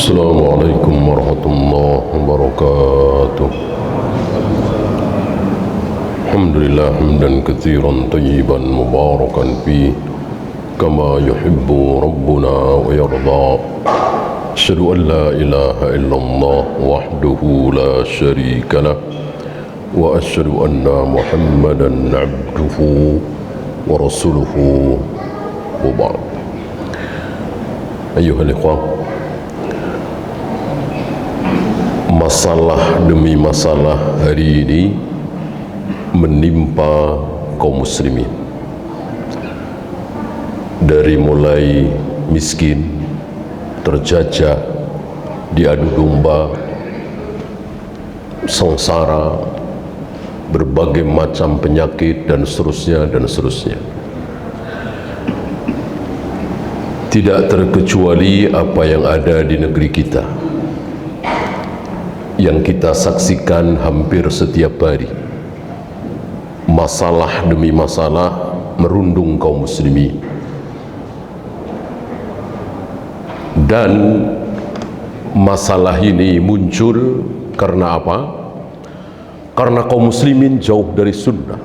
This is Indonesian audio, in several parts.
السلام عليكم ورحمة الله وبركاته. الحمد لله حمدا كثيرا طيبا مباركا فيه كما يحب ربنا ويرضى. أشهد أن لا إله إلا الله وحده لا شريك له وأشهد أن محمدا عبده ورسوله وبعد. أيها الإخوة, masalah demi masalah hari ini menimpa kaum muslimin, dari mulai miskin, terjajah, diadu domba, sengsara, berbagai macam penyakit dan seterusnya dan seterusnya. Tidak terkecuali apa yang ada di negeri kita, yang kita saksikan hampir setiap hari. Masalah demi masalah merundung kaum muslimin. Dan masalah ini muncul karena apa? Karena kaum muslimin jauh dari sunnah.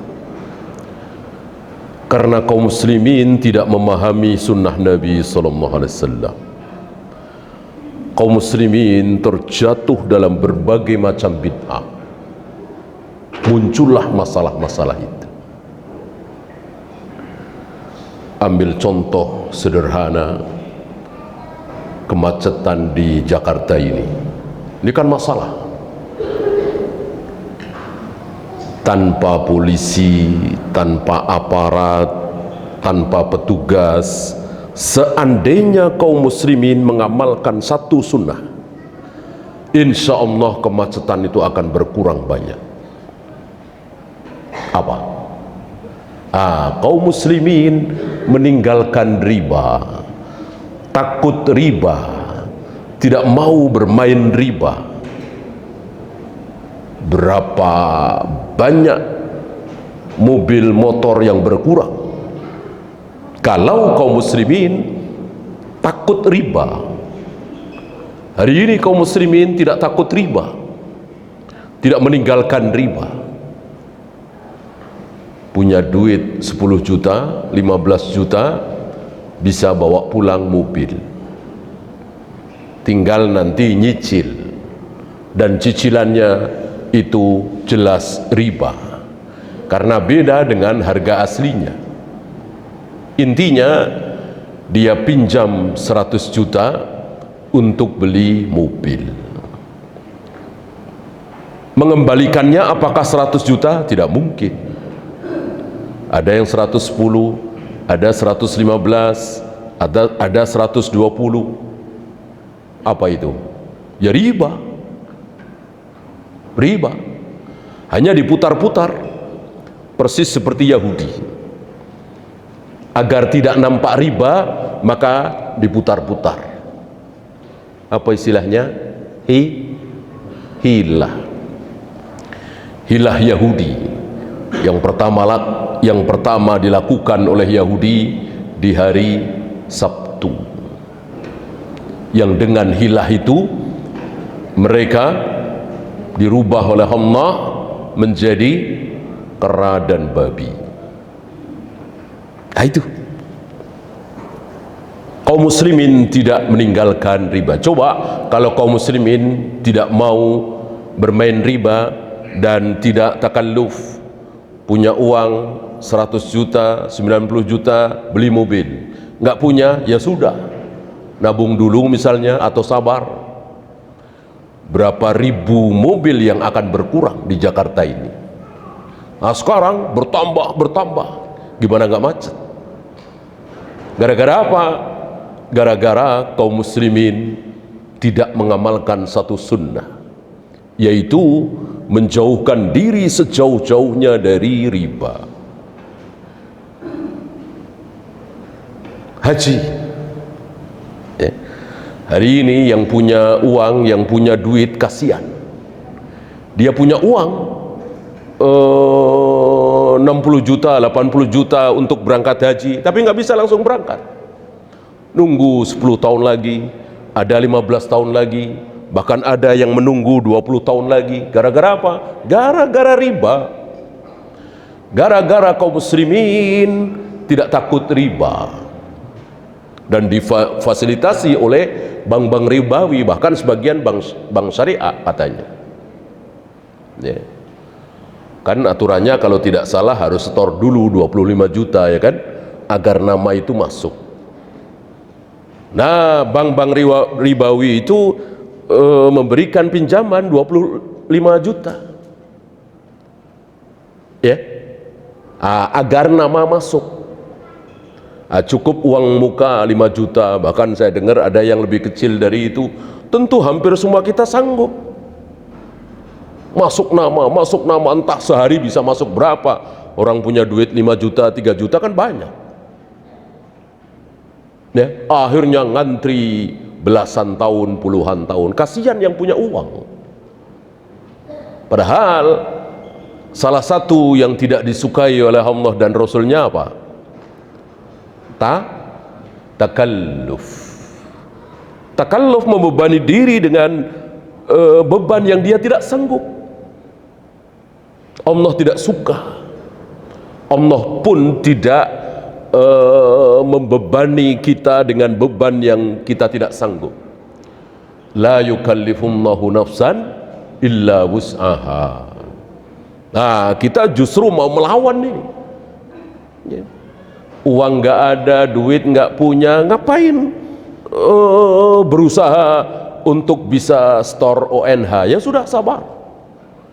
Karena kaum muslimin tidak memahami sunnah Nabi SAW. Kaum muslimin terjatuh dalam berbagai macam bid'ah. Muncullah masalah-masalah itu. Ambil contoh sederhana, kemacetan di Jakarta ini. Ini kan masalah. Tanpa polisi, tanpa aparat, tanpa petugas, seandainya kaum muslimin mengamalkan satu sunnah, insya Allah kemacetan itu akan berkurang banyak. Apa? Kaum muslimin meninggalkan riba, takut riba, tidak mau bermain riba. Berapa banyak mobil motor yang berkurang kalau kaum muslimin takut riba. Hari ini kaum muslimin tidak takut riba, tidak meninggalkan riba. Punya duit 10 juta, 15 juta, bisa bawa pulang mobil, tinggal nanti nyicil, dan cicilannya itu jelas riba karena beda dengan harga aslinya. Intinya dia pinjam 100 juta untuk beli mobil. Mengembalikannya apakah 100 juta? Tidak mungkin. Ada yang 110, ada 115, ada 120. Apa itu? Ya riba. Riba hanya diputar-putar, persis seperti Yahudi. Agar tidak nampak riba, maka diputar-putar. Apa istilahnya? Hilah. Hilah Yahudi. Yang pertama dilakukan oleh Yahudi di hari Sabtu. Yang dengan hilah itu mereka dirubah oleh Allah menjadi kera dan babi. Nah itu, kaum muslimin tidak meninggalkan riba. Coba kalau kaum muslimin tidak mau bermain riba dan tidak takalluf, punya uang 100 juta, 90 juta beli mobil, nggak punya, ya sudah, nabung dulu misalnya, atau sabar. Berapa ribu mobil yang akan berkurang di Jakarta ini. Nah sekarang bertambah. Gimana nggak macet? Gara-gara apa? Gara-gara kaum muslimin tidak mengamalkan satu sunnah, yaitu menjauhkan diri sejauh-jauhnya dari riba. Haji. Hari ini yang punya uang, yang punya duit, kasihan. Dia punya uang 60 juta, 80 juta untuk berangkat haji, tapi nggak bisa langsung berangkat. Nunggu 10 tahun lagi, ada 15 tahun lagi, bahkan ada yang menunggu 20 tahun lagi. Gara-gara apa? Gara-gara riba. Gara-gara kaum muslimin tidak takut riba dan difasilitasi oleh bank-bank ribawi, bahkan sebagian bank syariah katanya. Ya. Kan aturannya kalau tidak salah harus setor dulu 25 juta ya kan, agar nama itu masuk. Nah, bank-bank ribawi itu memberikan pinjaman 25 juta. Ya. Agar nama masuk. Cukup uang muka 5 juta, bahkan saya dengar ada yang lebih kecil dari itu. Tentu hampir semua kita sanggup. Masuk nama, entah sehari bisa masuk berapa. Orang punya duit 5 juta, 3 juta kan banyak. Ya, akhirnya ngantri belasan tahun, puluhan tahun. Kasihan yang punya uang. Padahal salah satu yang tidak disukai oleh Allah dan Rasulnya apa? Takalluf. Takalluf membebani diri dengan beban yang dia tidak sanggup. Allah tidak suka. Allah pun tidak membebani kita dengan beban yang kita tidak sanggup. La yukallifullahu nafsan illa wus'aha. Nah, kita justru mau melawan ini. Ya. Uang nggak ada, duit nggak punya, ngapain berusaha untuk bisa store ONH? Ya sudah, sabar.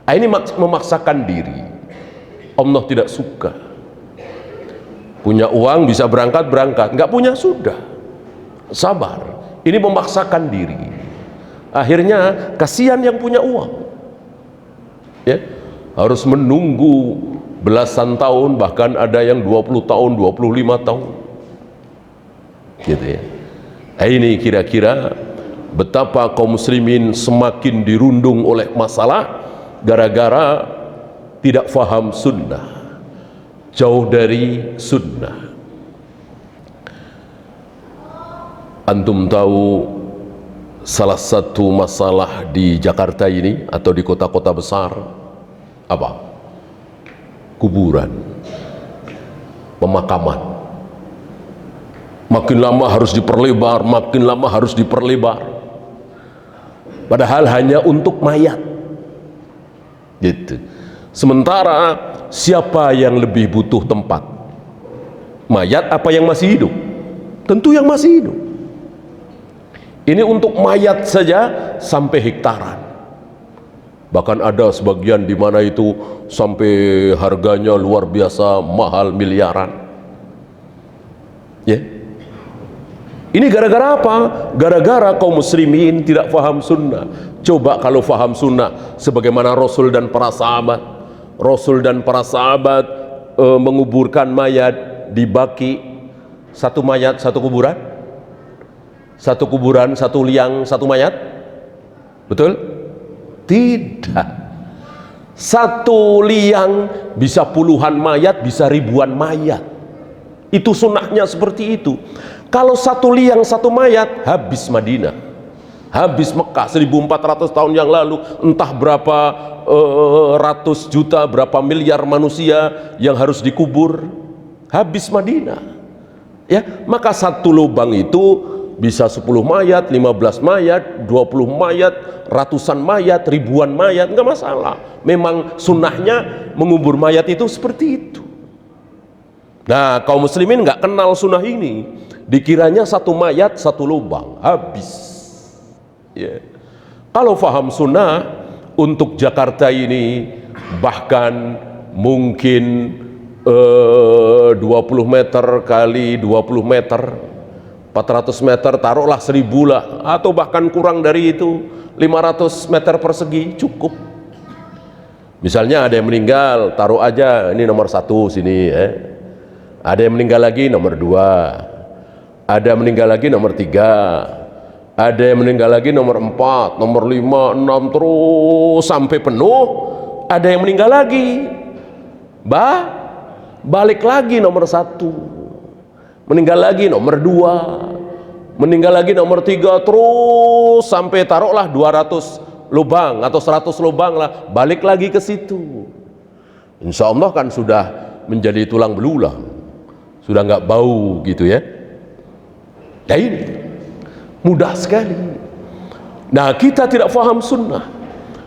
Ini memaksakan diri. Allah tidak suka. Punya uang bisa berangkat, nggak punya sudah, sabar. Ini memaksakan diri. Akhirnya kasihan yang punya uang. Ya. Harus menunggu belasan tahun, bahkan ada yang 20 tahun, 25 tahun. Gitu ya. Ini kira-kira betapa kaum muslimin semakin dirundung oleh masalah gara-gara tidak faham sunnah, jauh dari sunnah. Antum tahu salah satu masalah di Jakarta ini atau di kota-kota besar apa? Kuburan, pemakaman. Makin lama harus diperlebar, makin lama harus diperlebar. Padahal hanya untuk mayat. Gitu. Sementara siapa yang lebih butuh tempat? Mayat apa yang masih hidup? Tentu yang masih hidup. Ini untuk mayat saja sampai hektaran. Bahkan ada sebagian di mana itu sampai harganya luar biasa mahal, miliaran. Ya. Ini gara-gara apa? Gara-gara kaum muslimin tidak faham sunnah. Coba kalau faham sunnah sebagaimana Rasul dan para sahabat. Rasul dan para sahabat menguburkan mayat di Baqi. Satu mayat, satu kuburan. Satu kuburan, satu liang, satu mayat. Betul? Tidak. Satu liang bisa puluhan mayat, bisa ribuan mayat. Itu sunnahnya seperti itu. Kalau satu liang satu mayat, habis Madinah, habis Mekah 1400 tahun yang lalu. Entah berapa ratus juta, berapa miliar manusia yang harus dikubur. Habis Madinah. Ya, maka satu lubang itu bisa 10 mayat, 15 mayat, 20 mayat, ratusan mayat, ribuan mayat, enggak masalah. Memang sunnahnya mengubur mayat itu seperti itu. Nah, kaum muslimin enggak kenal sunnah ini. Dikiranya satu mayat, satu lubang, habis. Ya. Kalau faham sunnah, untuk Jakarta ini bahkan mungkin 20 meter kali 20 meter, 400 meter, taruhlah 1000 lah, atau bahkan kurang dari itu, 500 meter persegi cukup. Misalnya ada yang meninggal, taruh aja ini nomor 1 sini, ada yang meninggal lagi nomor 2, ada yang meninggal lagi nomor 3, ada yang meninggal lagi nomor 4, nomor 5, 6, terus sampai penuh. Ada yang meninggal lagi, balik lagi nomor 1, meninggal lagi nomor 2, meninggal lagi nomor 3, terus sampai taruhlah 200 lubang atau 100 lubang lah, balik lagi ke situ. Insya Allah kan sudah menjadi tulang belulang, sudah nggak bau gitu ya. Nah ini mudah sekali. Nah kita tidak faham sunnah,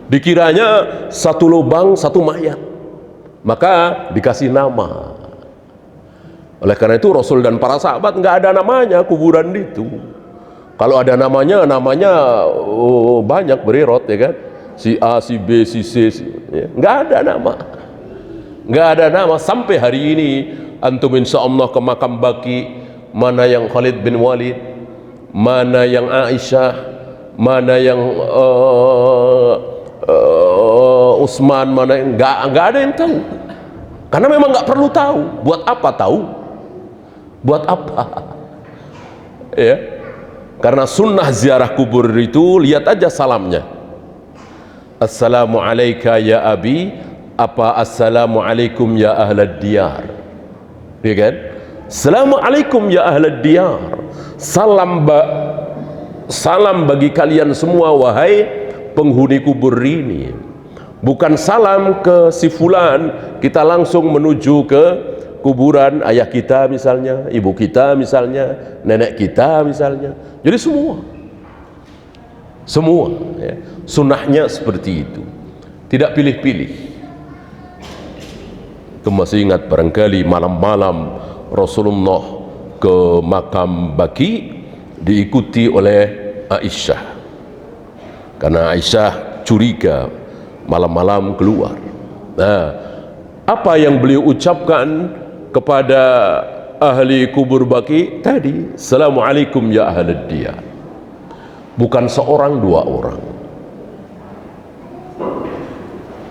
dikiranya satu lubang satu mayat, maka dikasih nama. Oleh karena itu Rasul dan para sahabat nggak ada namanya kuburan itu. Kalau ada namanya banyak berirot ya kan, si A, si B, si C, ya. Nggak ada nama, nggak ada nama. Sampai hari ini antum insya Allah ke makam baki, mana yang Khalid bin Walid, mana yang Aisyah, mana yang Utsman, mana yang nggak ada yang tahu. Karena memang nggak perlu tahu. Buat apa tahu? Buat apa? Ya. Karena sunnah ziarah kubur itu, lihat aja salamnya. Assalamu alayka ya abi, apa assalamu alaikum ya ahlad diyar. Ya kan? Assalamualaikum ya ahlad diyar. Salam bagi kalian semua wahai penghuni kubur ini. Bukan salam ke si fulan, kita langsung menuju ke kuburan ayah kita misalnya, ibu kita misalnya, nenek kita misalnya. Jadi semua ya. Sunnahnya seperti itu, tidak pilih-pilih. Masih ingat barangkali malam-malam Rasulullah ke makam baki diikuti oleh Aisyah, karena Aisyah curiga malam-malam keluar. Nah, apa yang beliau ucapkan kepada ahli kubur baki tadi? Assalamualaikum ya ahlad diyar. Bukan seorang, dua orang,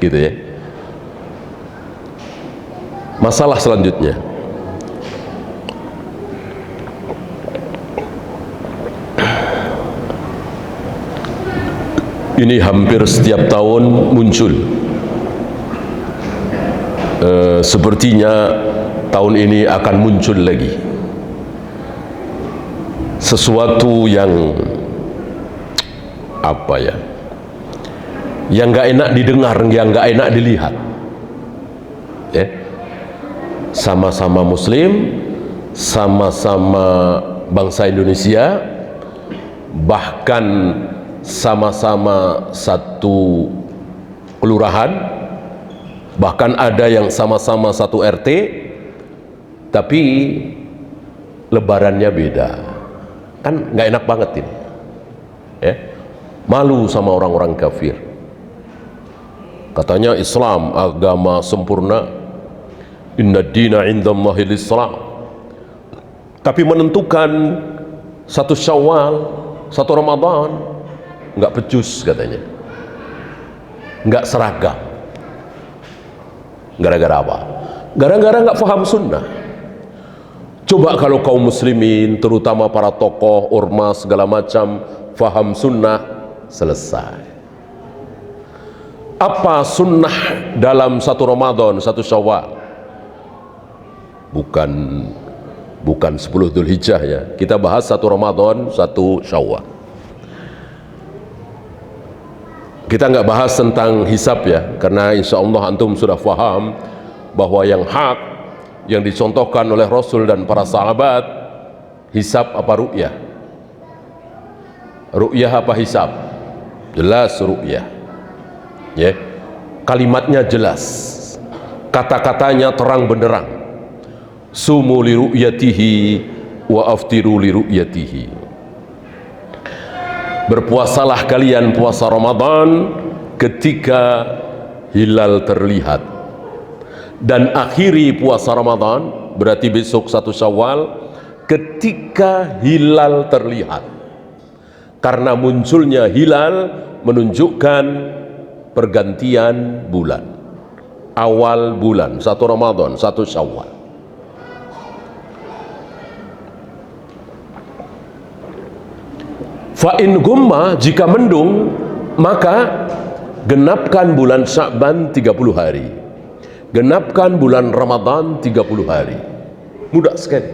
gitu ya. Masalah selanjutnya, ini hampir setiap tahun muncul. Sepertinya tahun ini akan muncul lagi sesuatu yang apa ya, yang nggak enak didengar, yang nggak enak dilihat ya. Sama-sama muslim, sama-sama bangsa Indonesia, bahkan sama-sama satu kelurahan, bahkan ada yang sama-sama satu RT, tapi lebarannya beda. Kan nggak enak banget ini ya. Malu sama orang-orang kafir. Katanya Islam agama sempurna, inna dina indallahil Islam, tapi menentukan satu Syawal, satu Ramadan nggak becus katanya, nggak seragam. Gara-gara apa? Gara-gara nggak paham sunnah. Coba kalau kaum muslimin, terutama para tokoh, ormas, segala macam, paham sunnah, selesai. Apa sunnah dalam satu Ramadan, satu Syawal? Bukan 10 Dzulhijjah ya. Kita bahas satu Ramadan, satu Syawal. Kita nggak bahas tentang hisab ya, karena insya Allah antum sudah faham bahwa yang hak, yang dicontohkan oleh Rasul dan para sahabat, hisab apa ru'yah? Ru'yah apa hisab? Jelas ru'yah ya. Kalimatnya jelas, kata-katanya terang benderang. Sumu li ru'yatihi wa aftiru li ru'yatihi. Berpuasalah kalian puasa Ramadan ketika hilal terlihat, dan akhiri puasa Ramadan berarti besok satu Syawal ketika hilal terlihat. Karena munculnya hilal menunjukkan pergantian bulan, awal bulan, satu Ramadan, satu Syawal. Fa'in gumma, jika mendung, maka genapkan bulan Sya'ban 30 hari, genapkan bulan Ramadan 30 hari. Mudah sekali.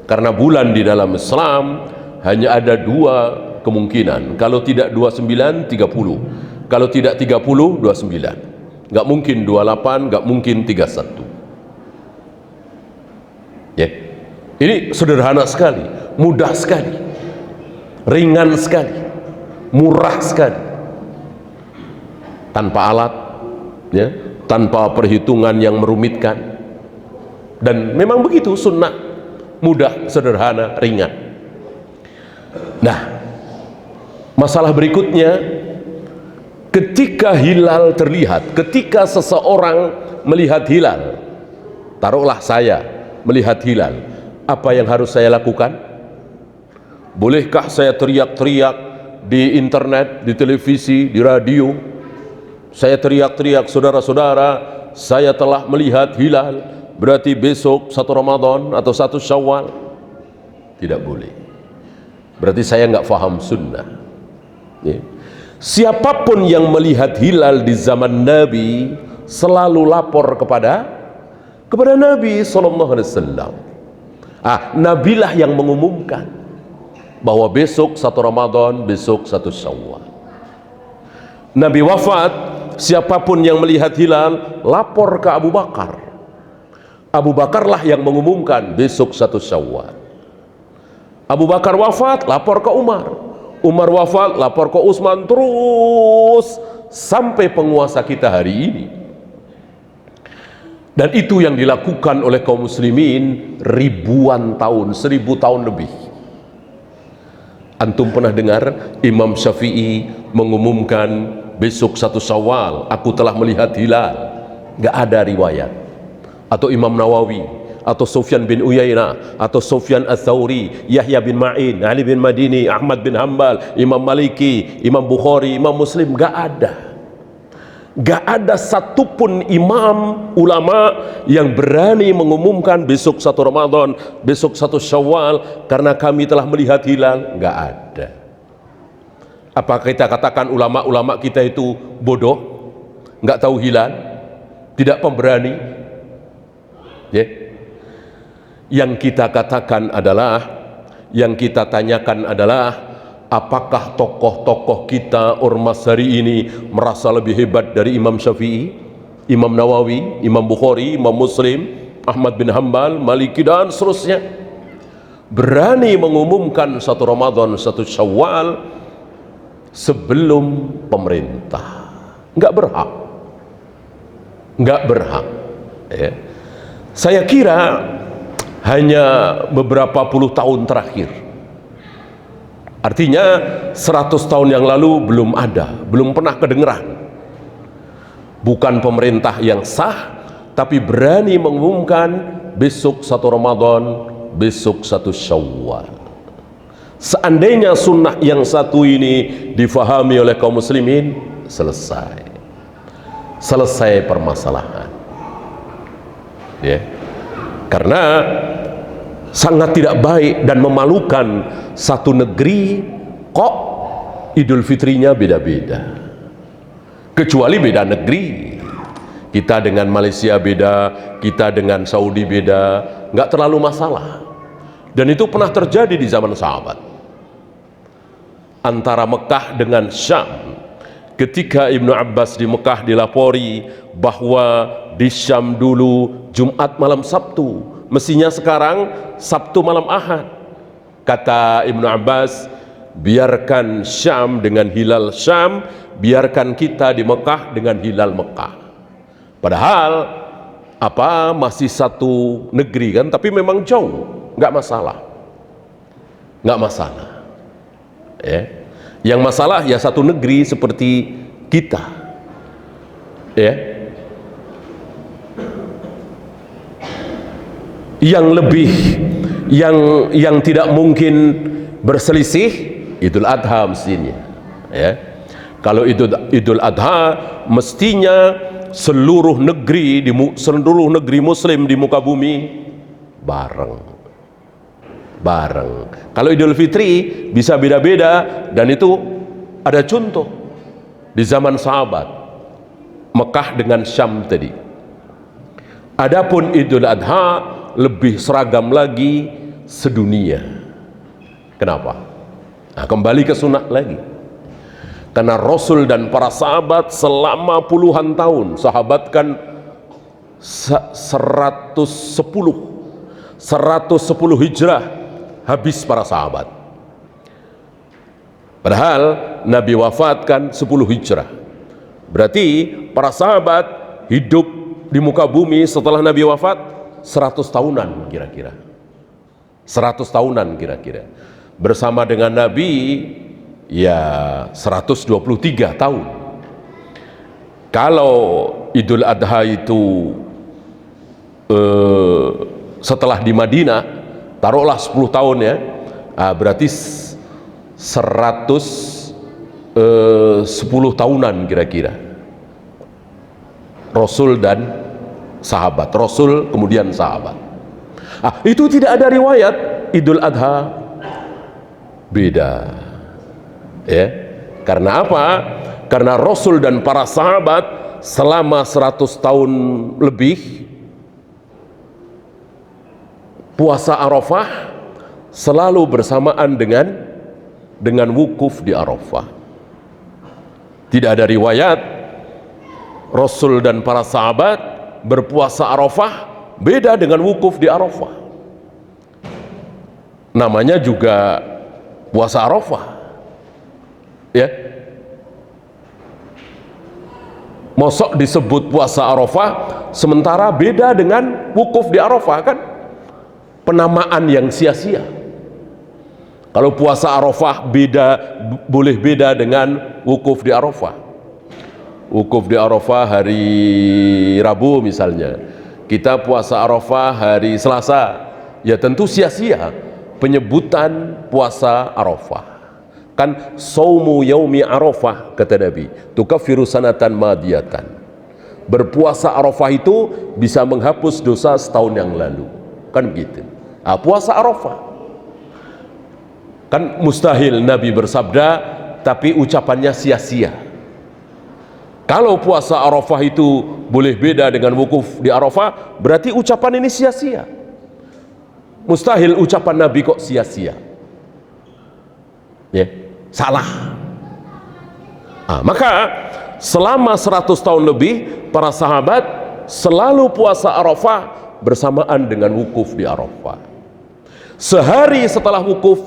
Karena bulan di dalam Islam hanya ada dua kemungkinan. Kalau tidak 29, 30. Kalau tidak 30, 29. Nggak mungkin 28, nggak mungkin 31. Ya. Ini sederhana sekali, mudah sekali, ringan sekali, murah sekali, tanpa alat, ya, tanpa perhitungan yang merumitkan. Dan memang begitu sunnah, mudah, sederhana, ringan. Nah, masalah berikutnya, ketika hilal terlihat, ketika seseorang melihat hilal, taruhlah saya melihat hilal, apa yang harus saya lakukan? Bolehkah saya teriak-teriak di internet, di televisi, di radio? Saya teriak-teriak, saudara-saudara, saya telah melihat hilal, berarti besok 1 Ramadan atau 1 Syawal? Tidak boleh. Berarti saya nggak faham sunnah. Ya. Siapapun yang melihat hilal di zaman Nabi selalu lapor kepada Nabi SAW. Nabilah yang mengumumkan bahwa besok 1 Ramadan, besok 1 Syawal. Nabi wafat, siapapun yang melihat hilal lapor ke Abu Bakar. Abu Bakarlah yang mengumumkan besok 1 Syawal. Abu Bakar wafat, lapor ke Umar. Umar wafat, lapor ke Utsman, terus sampai penguasa kita hari ini. Dan itu yang dilakukan oleh kaum muslimin ribuan tahun, 1000 tahun lebih. Antum pernah dengar Imam Syafi'i mengumumkan besok 1 Syawal aku telah melihat hilal? Nggak ada riwayat. Atau Imam Nawawi, atau Sufyan bin Uyainah, atau Sufyan Ats-Tsauri, Yahya bin Ma'in, Ali bin Madini, Ahmad bin Hanbal, Imam Maliki, Imam Bukhari, Imam Muslim. Nggak ada. Gak ada satupun imam ulama yang berani mengumumkan besok 1 Ramadan, besok 1 Syawal karena kami telah melihat hilal. Gak ada. Apa kita katakan ulama-ulama kita itu bodoh, gak tahu hilal, tidak pemberani? Ya. Yang kita katakan adalah, yang kita tanyakan adalah, apakah tokoh-tokoh kita ormas hari ini merasa lebih hebat dari Imam Syafi'i, Imam Nawawi, Imam Bukhari, Imam Muslim, Ahmad bin Hanbal, Maliki dan seterusnya? Berani mengumumkan 1 Ramadan, 1 Syawal sebelum pemerintah. Nggak berhak. Nggak berhak. Ya. Saya kira hanya beberapa puluh tahun terakhir, artinya 100 tahun yang lalu belum ada, belum pernah kedengeran. Bukan pemerintah yang sah, tapi berani mengumumkan besok 1 Ramadan, besok 1 Syawal. Seandainya sunnah yang satu ini difahami oleh kaum muslimin, selesai permasalahan. Ya. Karena sangat tidak baik dan memalukan satu negeri kok Idul Fitrinya beda-beda. Kecuali beda negeri. Kita dengan Malaysia beda, kita dengan Saudi beda, nggak terlalu masalah. Dan itu pernah terjadi di zaman sahabat. Antara Mekah dengan Syam. Ketika Ibnu Abbas di Mekah dilapori bahwa di Syam dulu Jumat malam Sabtu, mestinya sekarang Sabtu malam Ahad. Kata Ibnu Abbas, biarkan Syam dengan hilal Syam, biarkan kita di Mekah dengan hilal Mekah. Padahal masih satu negeri kan, tapi memang jauh, nggak masalah, nggak masalah. Ya. Yang masalah ya satu negeri seperti kita. Ya. Yang lebih yang tidak mungkin berselisih Idul Adha mestinya. Ya. Kalau Idul Adha mestinya seluruh negeri Muslim di muka bumi bareng. Kalau Idul Fitri bisa beda-beda, dan itu ada contoh di zaman sahabat, Mekah dengan Syam tadi. Adapun Idul Adha lebih seragam lagi sedunia. Kenapa? Nah, kembali ke sunnah lagi. Karena Rasul dan para sahabat selama puluhan tahun, sahabat kan 110 hijrah habis para sahabat. Padahal Nabi wafat kan 10 hijrah. Berarti para sahabat hidup di muka bumi setelah Nabi wafat 100 tahunan kira-kira. 100 tahunan kira-kira. Bersama dengan Nabi ya 123 tahun. Kalau Idul Adha itu setelah di Madinah, taruhlah 10 tahun ya, berarti 110 tahunan kira-kira. Rasul dan sahabat, Rasul kemudian sahabat. Itu tidak ada riwayat Idul Adha beda. Ya, karena apa? Karena Rasul dan para sahabat selama 100 tahun lebih puasa Arafah selalu bersamaan dengan wukuf di Arafah. Tidak ada riwayat Rasul dan para sahabat berpuasa Arafah beda dengan wukuf di Arafah. Namanya juga puasa Arafah. Ya, mosok disebut puasa Arafah sementara beda dengan wukuf di Arafah, kan penamaan yang sia-sia. Kalau puasa Arafah boleh beda dengan wukuf di Arafah. Wukuf di Arafah hari Rabu misalnya, kita puasa Arafah hari Selasa, ya tentu sia-sia penyebutan puasa Arafah. Kan saumu yaumi Arafah kata Nabi, tukaffiru sanatan madiyatan. Berpuasa Arafah itu bisa menghapus dosa setahun yang lalu, kan begitu. Puasa Arafah kan mustahil Nabi bersabda tapi ucapannya sia-sia. Kalau puasa Arafah itu boleh beda dengan wukuf di Arafah, berarti ucapan ini sia-sia. Mustahil ucapan Nabi kok sia-sia. Ya, salah. Maka selama 100 tahun lebih para sahabat selalu puasa Arafah bersamaan dengan wukuf di Arafah. Sehari setelah wukuf,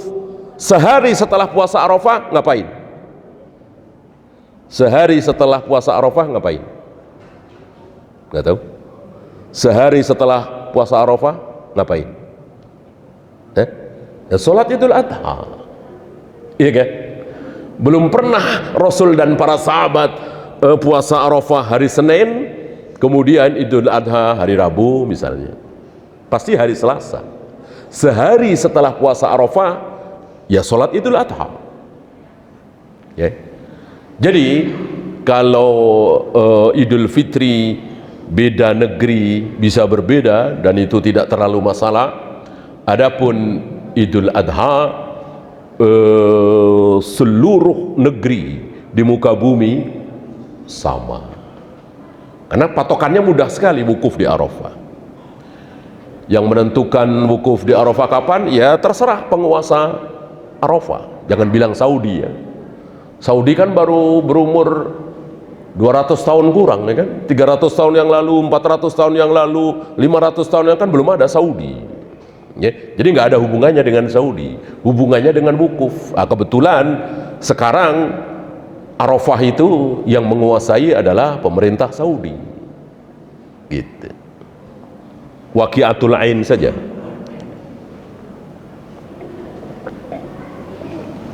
sehari setelah puasa Arafah ngapain? Sehari setelah puasa Arafah ngapain? Nggak tahu. Sehari setelah puasa Arafah ngapain? Ya, sholat Idul Adha. Iya kan? Belum pernah Rasul dan para sahabat puasa Arafah hari Senin, kemudian Idul Adha hari Rabu misalnya. Pasti hari Selasa. Sehari setelah puasa Arafah ya sholat Idul Adha. Ya. Jadi kalau Idul Fitri beda negeri bisa berbeda dan itu tidak terlalu masalah. Adapun Idul Adha seluruh negeri di muka bumi sama. Karena patokannya mudah sekali, wukuf di Arafah. Yang menentukan wukuf di Arafah kapan? Ya terserah penguasa Arafah. Jangan bilang Saudi ya. Saudi kan baru berumur 200 tahun kurang ya kan? 300 tahun yang lalu, 400 tahun yang lalu, 500 tahun yang kan belum ada Saudi. Ya, jadi nggak ada hubungannya dengan Saudi, hubungannya dengan wukuf. Kebetulan sekarang Arafah itu yang menguasai adalah pemerintah Saudi. Gitu. Waqiatul Ain saja.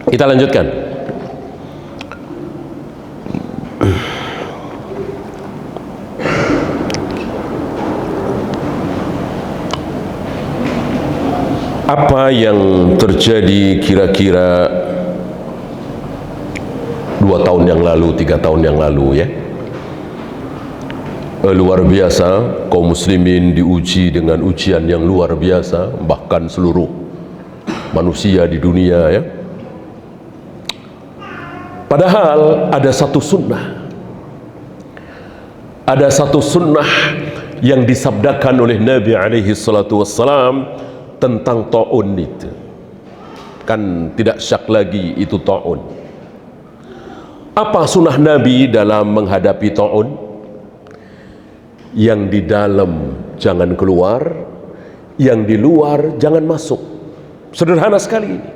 Kita lanjutkan. Apa yang terjadi kira-kira 2 tahun yang lalu, 3 tahun yang lalu ya, luar biasa. Kaum muslimin diuji dengan ujian yang luar biasa, bahkan seluruh manusia di dunia ya. Padahal ada satu sunnah, ada satu sunnah yang disabdakan oleh Nabi alaihi salatu wassalam tentang ta'un itu. kan tidak syak lagi itu ta'un. Apa sunnah Nabi dalam menghadapi ta'un? Yang di dalam jangan keluar, yang di luar jangan masuk. Sederhana sekali ini.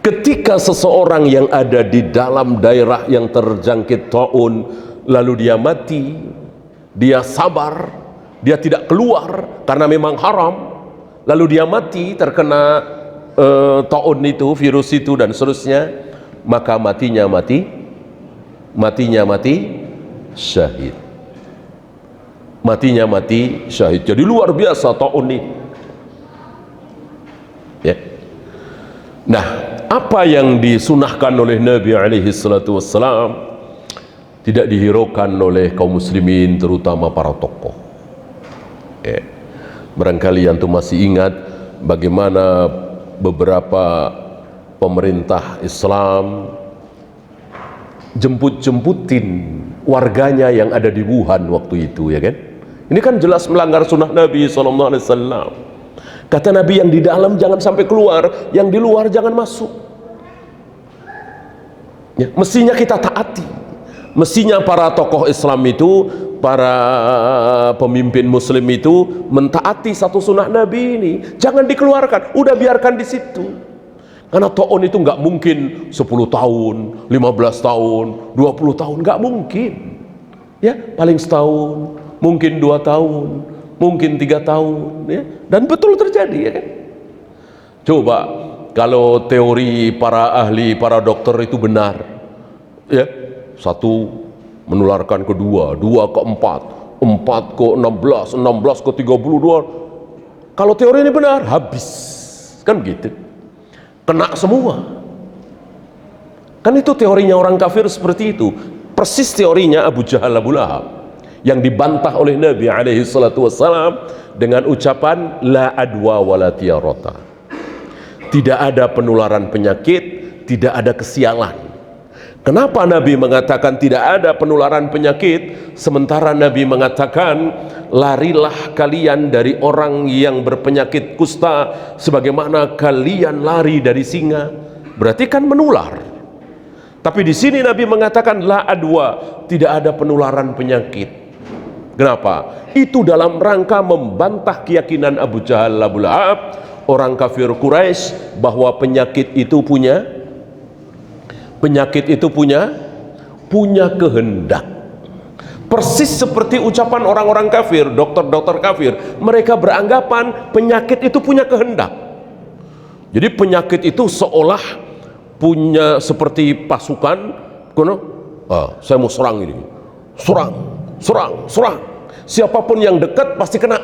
Ketika seseorang yang ada di dalam daerah yang terjangkit ta'un lalu dia mati, dia sabar, dia tidak keluar karena memang haram, lalu dia mati terkena ta'un itu, virus itu dan seterusnya, maka matinya syahid. Matinya mati syahid. Jadi luar biasa ta'un ini. Ya. Nah, apa yang disunahkan oleh Nabi alaihi salatu wassalam tidak dihiraukan oleh kaum muslimin, terutama para tokoh. Ya. Barangkali antum masih ingat bagaimana beberapa pemerintah Islam jemput-jemputin warganya yang ada di Wuhan waktu itu, ya kan? Ini kan jelas melanggar sunnah Nabi SAW. Kata Nabi, yang di dalam jangan sampai keluar, yang di luar jangan masuk. Ya, mestinya kita taati. Mestinya para tokoh Islam itu, para pemimpin Muslim itu mentaati satu sunnah Nabi ini. Jangan dikeluarkan, udah biarkan di situ. Karena ta'un itu nggak mungkin 10 tahun, 15 tahun, 20 tahun, nggak mungkin. Ya, paling setahun, mungkin 2 tahun, mungkin 3 tahun, ya. Dan betul terjadi, ya kan? Coba kalau teori para ahli, para dokter itu benar, ya, 1 menularkan ke 2, 2 ke 4, 4 ke 16, 16 ke 32. Kalau teori ini benar, habis, kan begitu. Kena semua. Kan itu teorinya orang kafir seperti itu. Persis teorinya Abu Jahal, Abu Lahab, yang dibantah oleh Nabi alaihi salatu wassalam dengan ucapan la adwa wala tiyarata. Tidak ada penularan penyakit, tidak ada kesialan. Kenapa Nabi mengatakan tidak ada penularan penyakit, sementara Nabi mengatakan larilah kalian dari orang yang berpenyakit kusta sebagaimana kalian lari dari singa? Berarti kan menular. Tapi di sini Nabi mengatakan la adwa, tidak ada penularan penyakit. Kenapa? Itu dalam rangka membantah keyakinan Abu Jahal, Abu Lahab, orang kafir Quraisy, bahwa penyakit itu punya kehendak. Persis seperti ucapan orang-orang kafir, dokter-dokter kafir, mereka beranggapan penyakit itu punya kehendak. Jadi penyakit itu seolah punya seperti pasukan, saya mau serang ini, serang, siapapun yang dekat pasti kena.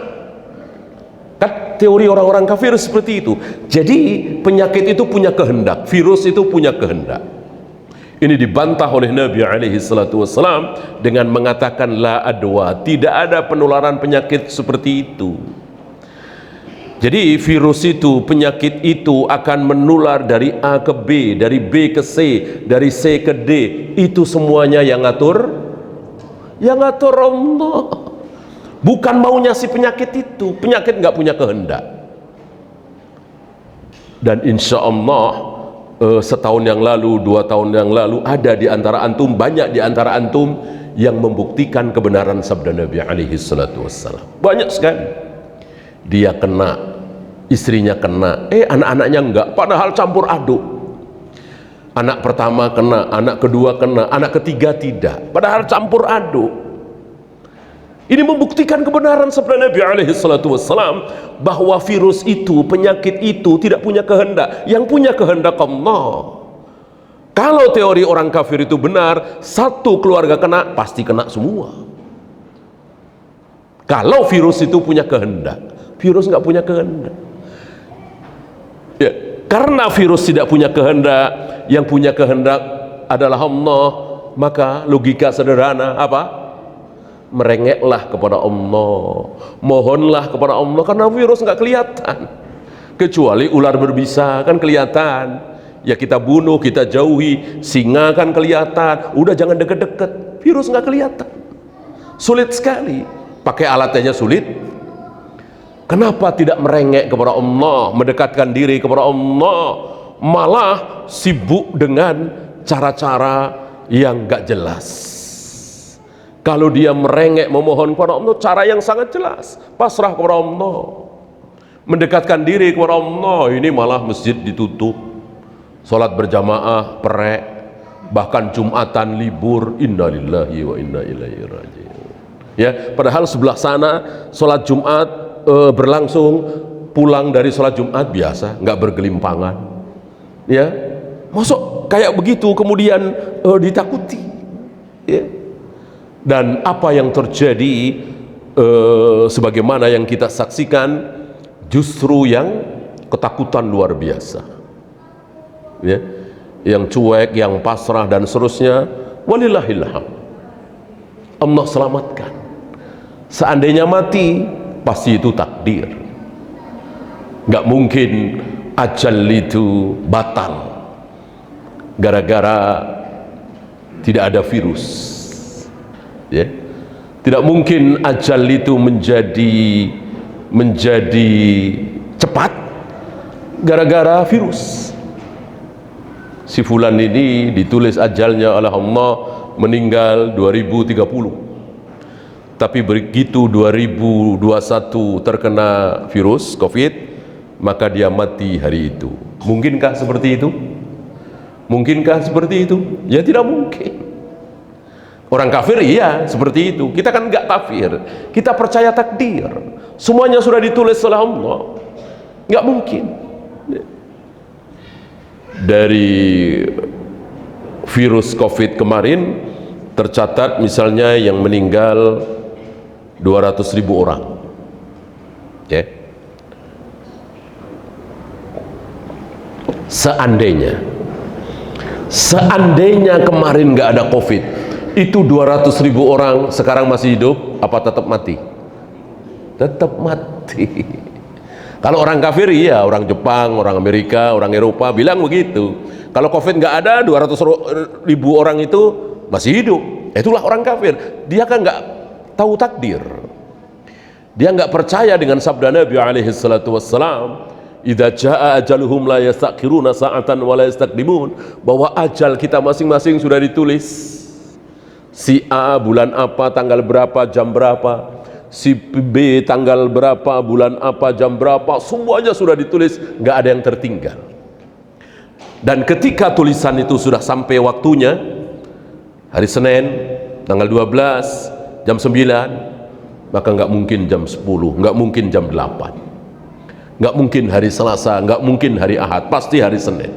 Kan teori orang-orang kafir seperti itu. Jadi penyakit itu punya kehendak, virus itu punya kehendak. Ini dibantah oleh Nabi alaihi salatu wassalam dengan mengatakan la adwa, tidak ada penularan penyakit seperti itu. Jadi virus itu, penyakit itu akan menular dari A ke B, dari B ke C, dari C ke D. Itu semuanya yang ngatur Allah. Bukan maunya si penyakit itu. Penyakit nggak punya kehendak. Dan insya Allah setahun yang lalu, 2 tahun yang lalu, ada di antara antum, banyak di antara antum yang membuktikan kebenaran sabda Nabi alaihi salatu wassalam. Banyak sekali. Dia kena, istrinya kena, anak-anaknya enggak, padahal campur aduk. Anak pertama kena, anak kedua kena, anak ketiga tidak, padahal campur aduk. Ini membuktikan kebenaran sabda Nabi alaihi salatu wassalam bahwa virus itu, penyakit itu tidak punya kehendak. Yang punya kehendak Allah. Kalau teori orang kafir itu benar, satu keluarga kena, pasti kena semua. Kalau virus itu punya kehendak, virus nggak punya kehendak. Ya, karena virus tidak punya kehendak, yang punya kehendak adalah Allah, maka logika sederhana apa? Merengeklah kepada Allah, mohonlah kepada Allah, karena virus nggak kelihatan, kecuali ular berbisa kan kelihatan, ya kita bunuh, kita jauhi. Singa kan kelihatan, udah jangan deket-deket. Virus nggak kelihatan, sulit sekali, pakai alat aja sulit. Kenapa tidak merengek kepada Allah, mendekatkan diri kepada Allah, malah sibuk dengan cara-cara yang gak jelas? Kalau dia merengek memohon kepada Allah, cara yang sangat jelas, pasrah kepada Allah, mendekatkan diri kepada Allah. Ini malah masjid ditutup, sholat berjamaah perek, bahkan Jumatan libur. Innalillahi wa inna ilaihi raji'un. Ya, padahal sebelah sana sholat Jumat berlangsung, pulang dari sholat Jumat biasa, nggak bergelimpangan. Ya, masuk kayak begitu kemudian ditakuti. Ya. Dan apa yang terjadi sebagaimana yang kita saksikan, justru yang ketakutan luar biasa. Ya, yang cuek, yang pasrah dan seterusnya, walillahilham. Allah selamatkan. Seandainya mati, pasti itu takdir. Nggak mungkin ajal itu batal gara-gara tidak ada virus. Ya, tidak mungkin ajal itu menjadi cepat gara-gara virus. Si fulan ini ditulis ajalnya oleh Allah meninggal 2030. Tapi begitu 2021 terkena virus COVID, maka dia mati hari itu. Mungkinkah seperti itu? Mungkinkah seperti itu? Ya tidak mungkin. Orang kafir iya seperti itu. Kita kan enggak kafir, kita percaya takdir. Semuanya sudah ditulis oleh Allah. Enggak mungkin. Dari virus COVID kemarin tercatat misalnya yang meninggal 200.000 orang. Ya. Seandainya kemarin nggak ada COVID, itu 200.000 orang sekarang masih hidup apa tetap mati? Tetap mati. Kalau orang kafir iya, orang Jepang, orang Amerika, orang Eropa bilang begitu. Kalau COVID nggak ada, 200.000 orang itu masih hidup. Itulah orang kafir. Dia kan nggak tahu takdir. Dia nggak percaya dengan sabda Nabi alaihi salatu wassalam, idza jaa ajaluhum la yastakhiruna sa'atan wa la yastaqdimun, bahwa ajal kita masing-masing sudah ditulis. Si A bulan apa, tanggal berapa, jam berapa, si B tanggal berapa, bulan apa, jam berapa, semuanya sudah ditulis, nggak ada yang tertinggal. Dan ketika tulisan itu sudah sampai waktunya, hari Senin tanggal 12 jam 9, maka nggak mungkin jam 10, nggak mungkin jam 8, nggak mungkin hari Selasa, nggak mungkin hari Ahad, pasti hari Senin.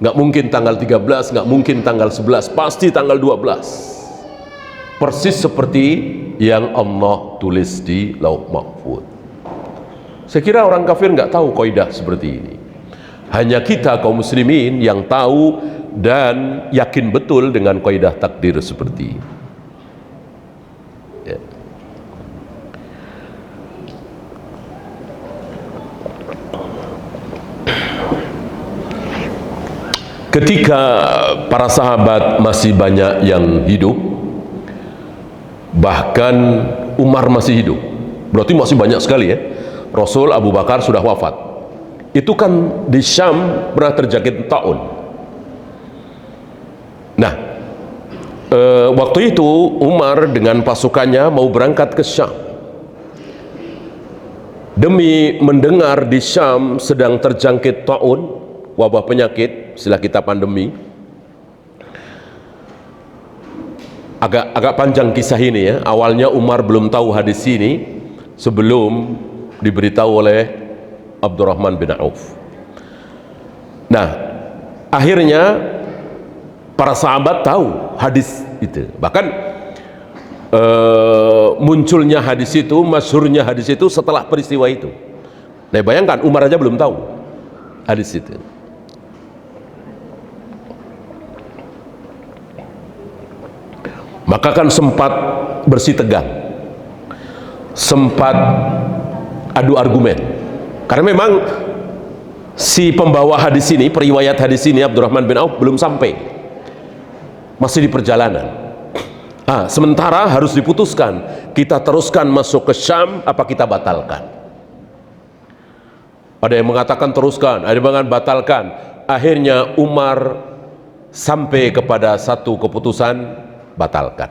Nggak mungkin tanggal 13, nggak mungkin tanggal 11, pasti tanggal 12. Persis seperti yang Allah tulis di Lauh Mahfuz. Saya kira orang kafir nggak tahu kaidah seperti ini. Hanya kita kaum muslimin yang tahu dan yakin betul dengan kaidah takdir seperti ini. Ya. Ketika para sahabat masih banyak yang hidup, bahkan Umar masih hidup, berarti masih banyak sekali ya. Rasul Abu Bakar sudah wafat. Itu kan di Syam pernah terjangkit taun. Nah, waktu itu Umar dengan pasukannya mau berangkat ke Syam. Demi mendengar di Syam sedang terjangkit taun, wabah penyakit setelah kita pandemi. Agak panjang kisah ini ya. Awalnya Umar belum tahu hadis ini sebelum diberitahu oleh Abdurrahman bin Auf. Nah, akhirnya para sahabat tahu hadis itu. Bahkan munculnya hadis itu, masyhurnya hadis itu setelah peristiwa itu. Nah, bayangkan Umar aja belum tahu hadis itu. Maka kan sempat bersih tegang, sempat adu argumen, karena memang si pembawa hadis ini, periwayat hadis ini Abdurrahman bin Auf belum sampai, masih di perjalanan. Sementara harus diputuskan kita teruskan masuk ke Syam, apa kita batalkan? Ada yang mengatakan teruskan, ada yang mengatakan batalkan. Akhirnya Umar sampai kepada satu keputusan, batalkan.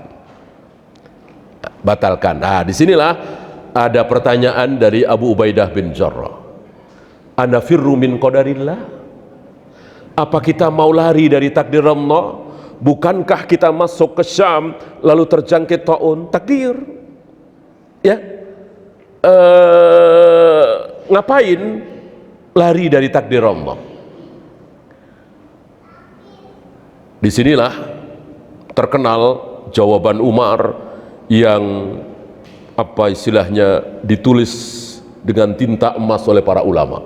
Batalkan. Nah, disinilah ada pertanyaan dari Abu Ubaidah bin Jarrah. Anafirru min qadarillah? Apa kita mau lari dari takdir Allah? Bukankah kita masuk ke Syam lalu terjangkit taun? Takdir. Ya. Ngapain lari dari takdir Allah? Disinilah terkenal jawaban Umar yang apa istilahnya ditulis dengan tinta emas oleh para ulama.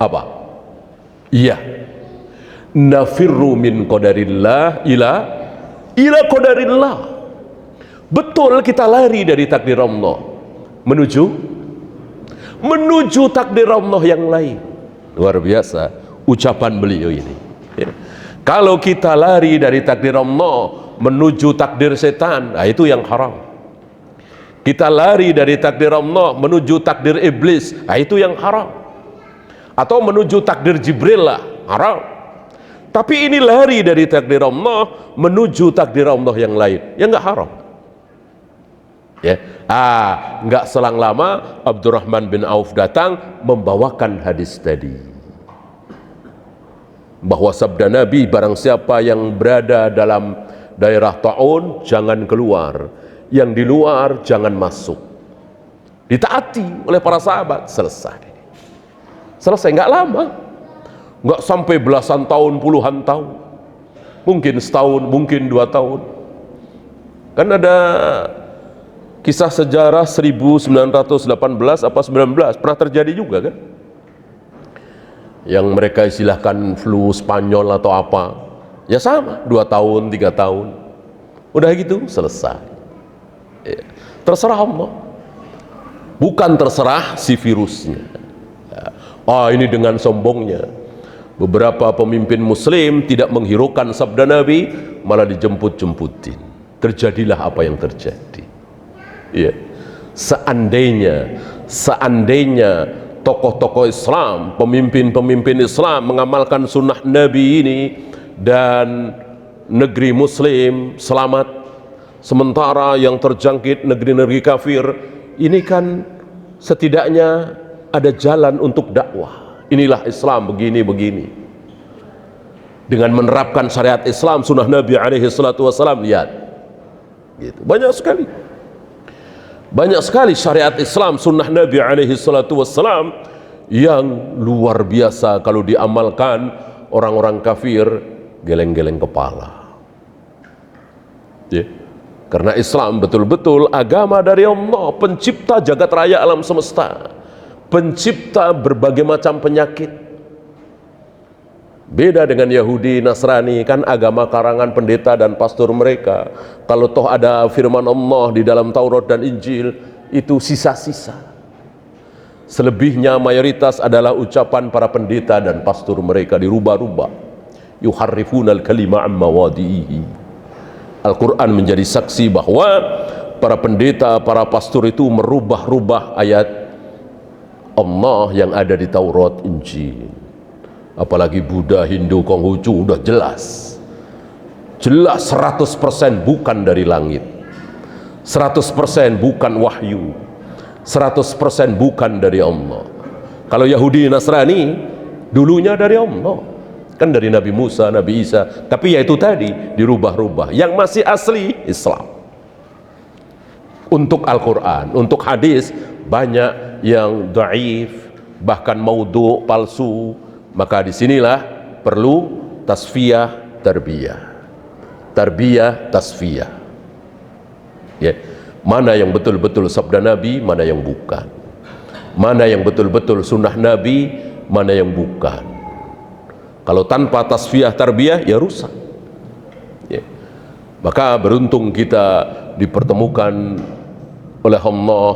Apa? Iya. Nafirru min qadarillah ila qadarillah. Betul, kita lari dari takdir Allah menuju takdir Allah yang lain. Luar biasa ucapan beliau ini, ya. Kalau kita lari dari takdir Allah menuju takdir setan, nah itu yang haram. Kita lari dari takdir Allah menuju takdir iblis, nah itu yang haram. Atau menuju takdir Jibril lah, haram. Tapi ini lari dari takdir Allah menuju takdir Allah yang lain, ya nggak haram. Ya, nggak selang lama Abdurrahman bin Auf datang membawakan hadis tadi, bahwa sabda Nabi, barang siapa yang berada dalam daerah taun jangan keluar, yang di luar jangan masuk. Ditaati oleh para sahabat, selesai, nggak lama, nggak sampai belasan tahun, puluhan tahun, mungkin setahun, mungkin 2 tahun. Kan ada kisah sejarah 1918 apa 19 pernah terjadi juga kan, yang mereka istilahkan flu Spanyol atau apa, ya sama, 2 tahun, 3 tahun, udah gitu selesai. Ya. Terserah Allah, bukan terserah si virusnya. Ini dengan sombongnya beberapa pemimpin muslim tidak menghiraukan sabda Nabi, malah dijemput-jemputin. Terjadilah apa yang terjadi. Ya. Seandainya tokoh-tokoh Islam, pemimpin-pemimpin Islam mengamalkan sunnah Nabi ini dan negeri Muslim selamat, sementara yang terjangkit negeri-negeri kafir, ini kan setidaknya ada jalan untuk dakwah. Inilah Islam begini-begini. Dengan menerapkan syariat Islam, sunnah Nabi alaihi salatu wassalam, lihat. Gitu. Banyak sekali syariat Islam, sunnah Nabi alaihi salatu wassalam yang luar biasa kalau diamalkan orang-orang kafir geleng-geleng kepala. Ya. Karena Islam betul-betul agama dari Allah, pencipta jagat raya alam semesta, pencipta berbagai macam penyakit. Beda dengan Yahudi, Nasrani, kan agama karangan pendeta dan pastor mereka. Kalau toh ada firman Allah di dalam Taurat dan Injil, itu sisa-sisa. Selebihnya mayoritas adalah ucapan para pendeta dan pastor mereka, dirubah-rubah. Yuharrifunal kalima amma wadihi. Al-Quran menjadi saksi bahwa para pendeta, para pastor itu merubah-rubah ayat Allah yang ada di Taurat, Injil. Apalagi Buddha, Hindu, Konghucu, udah jelas 100% bukan dari langit, 100% bukan wahyu, 100% bukan dari Allah. Kalau Yahudi, Nasrani dulunya dari Allah, kan dari Nabi Musa, Nabi Isa, tapi ya itu tadi dirubah-rubah. Yang masih asli Islam. Untuk Al-Quran, untuk hadis banyak yang dhaif, bahkan maudhu', palsu. Maka disinilah perlu tasfiyah, tarbiyah, tasfiyah. Ya. Mana yang betul-betul sabda Nabi, mana yang bukan. Mana yang betul-betul sunnah Nabi, mana yang bukan. Kalau tanpa tasfiyah, tarbiyah, ya rusak. Ya. Maka beruntung kita dipertemukan oleh Allah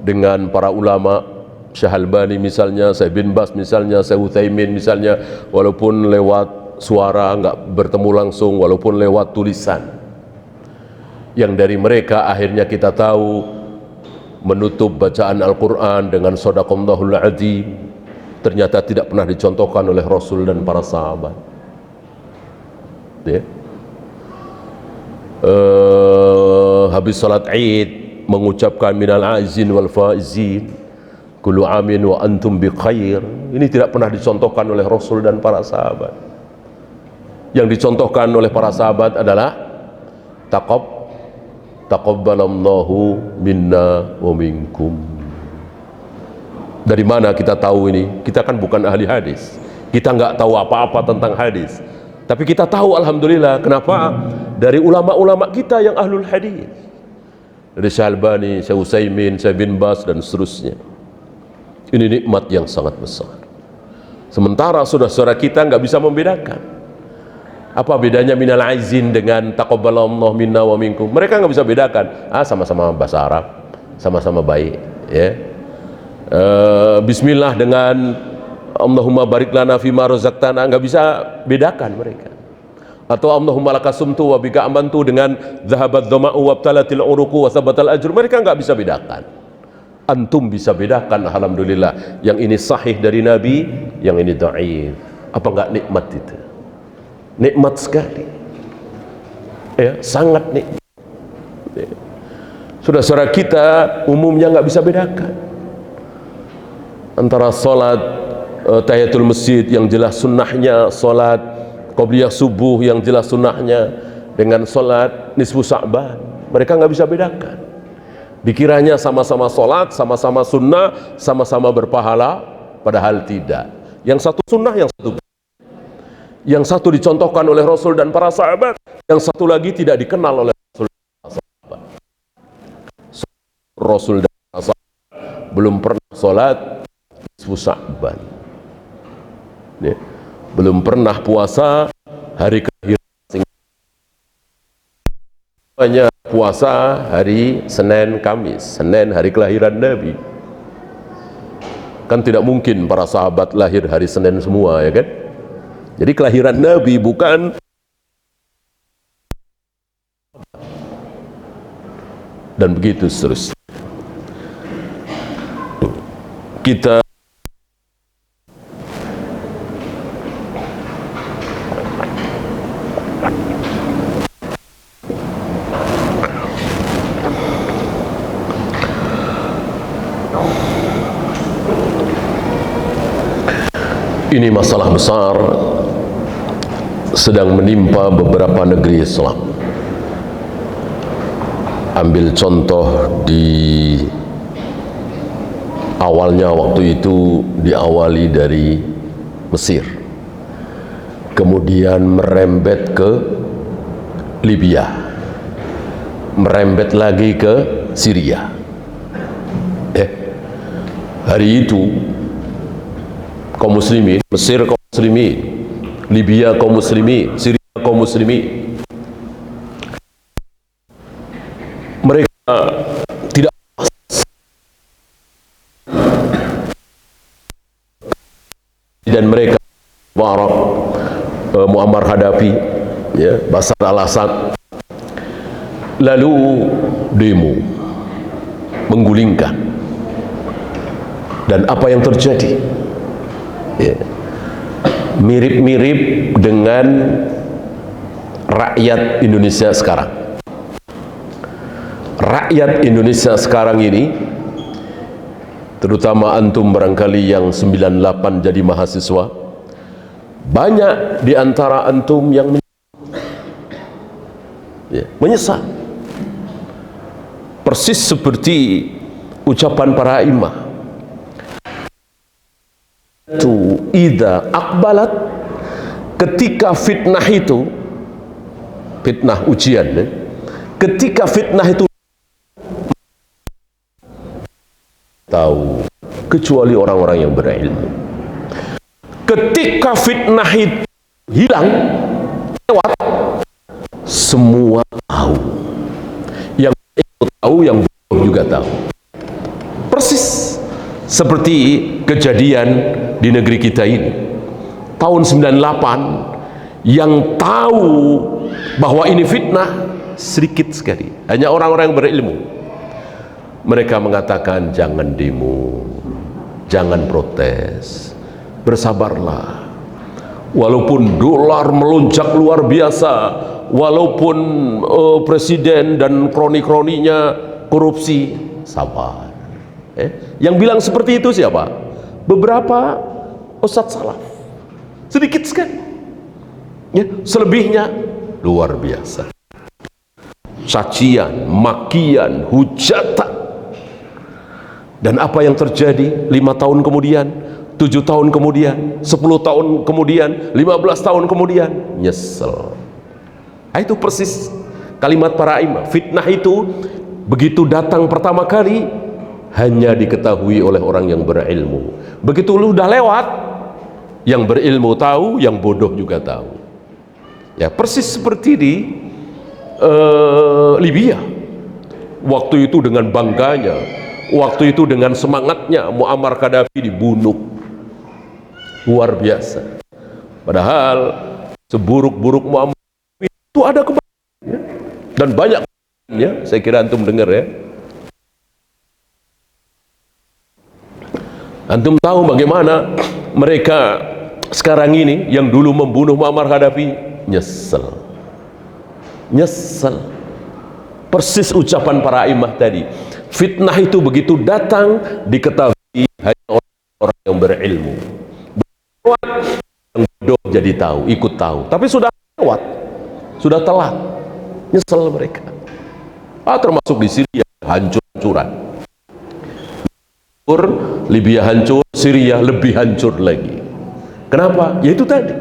dengan para ulama, Syekh Albani misalnya, Syekh bin Bas misalnya, Syekh Utsaimin misalnya, walaupun lewat suara, enggak bertemu langsung, walaupun lewat tulisan, yang dari mereka akhirnya kita tahu menutup bacaan Al-Quran dengan Shadaqallahul Azim ternyata tidak pernah dicontohkan oleh Rasul dan para sahabat. Ya. Habis salat Id mengucapkan minal aizin wal faizin kullu amin wa antum bi khair, ini tidak pernah dicontohkan oleh Rasul dan para sahabat. Yang dicontohkan oleh para sahabat adalah taqabbalallahu minna wa minkum. Dari mana kita tahu ini? Kita kan bukan ahli hadis, kita nggak tahu apa-apa tentang hadis, tapi kita tahu alhamdulillah. Kenapa? Dari ulama-ulama kita yang ahlul hadis, dari Syekh Albani, Syekh Utsaimin, Syekh bin Baz dan seterusnya. Ini nikmat yang sangat besar. Sementara saudara-saudara kita nggak bisa membedakan apa bedanya minal aizin dengan taqabbalallahu minna wa minkum. Mereka nggak bisa bedakan. Sama-sama bahasa Arab, sama-sama baik, ya. Bismillah dengan Allahumma barik lana fima razaqtana, nggak bisa bedakan mereka. Atau Allahumma lakasumtu wa bika amantu dengan zahabat dhama'u wa btalatil uruqu wa sabatal ajr, mereka nggak bisa bedakan. Antum bisa bedakan, alhamdulillah. Yang ini sahih dari Nabi, yang ini dhaif. Apa nggak nikmat itu? Nikmat sekali, ya, sangat nikmat. Ya. Saudara-saudara kita umumnya nggak bisa bedakan antara sholat tahiyatul masjid yang jelas sunnahnya, sholat qobliyah subuh yang jelas sunnahnya, dengan sholat nisfu Sya'ban. Mereka nggak bisa bedakan. Dikiranya sama-sama sholat, sama-sama sunnah, sama-sama berpahala, padahal tidak. Yang satu sunnah, yang satu dicontohkan oleh Rasul dan para sahabat, yang satu lagi tidak dikenal oleh Rasul dan para sahabat. Rasul dan para sahabat belum pernah sholat nisfu Sya'ban, ya. Belum pernah puasa hari kelahiran, hanya puasa hari Senin Kamis. Senin hari kelahiran Nabi. Kan tidak mungkin para sahabat lahir hari Senin semua, ya kan? Jadi kelahiran Nabi bukan, dan begitu seterusnya. Kita ini masalah besar sedang menimpa beberapa negeri Islam. Ambil contoh di awalnya, waktu itu diawali dari Mesir, kemudian merembet ke Libya, merembet lagi ke Syria. Hari itu kaum muslimin, Mesir kaum muslimin, Libya kaum muslimin, Syria kaum muslimin, mereka tidak dan mereka Barak, Muammar Gaddafi, ya, Bashar al-Assad, lalu demo menggulingkan. Dan apa yang terjadi? Ya, mirip-mirip dengan rakyat Indonesia sekarang. Rakyat Indonesia sekarang ini, terutama antum barangkali yang 98 jadi mahasiswa, banyak di antara antum yang menyesal. Persis seperti ucapan para imam, itu idza akbalat, ketika fitnah itu, fitnah ujian, ketika fitnah itu tahu kecuali orang-orang yang berilmu. Ketika fitnah itu hilang, lewat, semua tahu. Yang tahu, yang bodoh juga tahu. Persis seperti kejadian di negeri kita ini tahun 98, yang tahu bahwa ini fitnah sedikit sekali, hanya orang-orang yang berilmu. Mereka mengatakan jangan demo, jangan protes, bersabarlah. Walaupun dolar melonjak luar biasa, walaupun presiden dan kroni-kroninya korupsi, sabar. Yang bilang seperti itu siapa? Beberapa ustadz salaf, sedikit sekali. Selebihnya luar biasa. Cacian, makian, hujatan. Dan apa yang terjadi 5 tahun kemudian, 7 tahun kemudian, 10 tahun kemudian, 15 tahun kemudian, nyesel. Itu persis kalimat para imam. Fitnah itu begitu datang pertama kali hanya diketahui oleh orang yang berilmu. Begitu lu udah lewat, yang berilmu tahu, yang bodoh juga tahu. Ya, persis seperti di Libya. Waktu itu dengan bangganya, waktu itu dengan semangatnya Muammar Gaddafi dibunuh. Luar biasa. Padahal seburuk-buruk Muammar Gaddafi itu ada kebaikannya dan banyak ya. Saya kira antum dengar ya. Antum tahu bagaimana mereka sekarang ini yang dulu membunuh Muammar Gaddafi nyesel. Nyesel. Persis ucapan para imam tadi. Fitnah itu begitu datang diketahui hanya orang yang berilmu. Yang bodoh jadi tahu, ikut tahu. Tapi sudah lewat, sudah telat. Nyesel mereka. Termasuk di Syria hancur-hancuran. Libya hancur, Syria lebih hancur lagi. Kenapa? Ya itu tadi,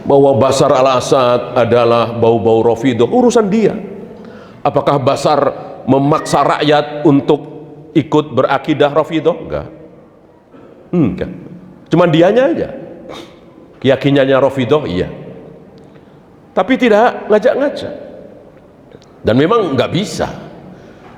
bahwa Bashar al-Assad adalah bau-bau Rafidah, urusan dia. Apakah Bashar memaksa rakyat untuk ikut berakidah Rafidah? Enggak. Cuman dianya aja keyakinannya Rafidah, iya, tapi tidak ngajak-ngajak. Dan memang nggak bisa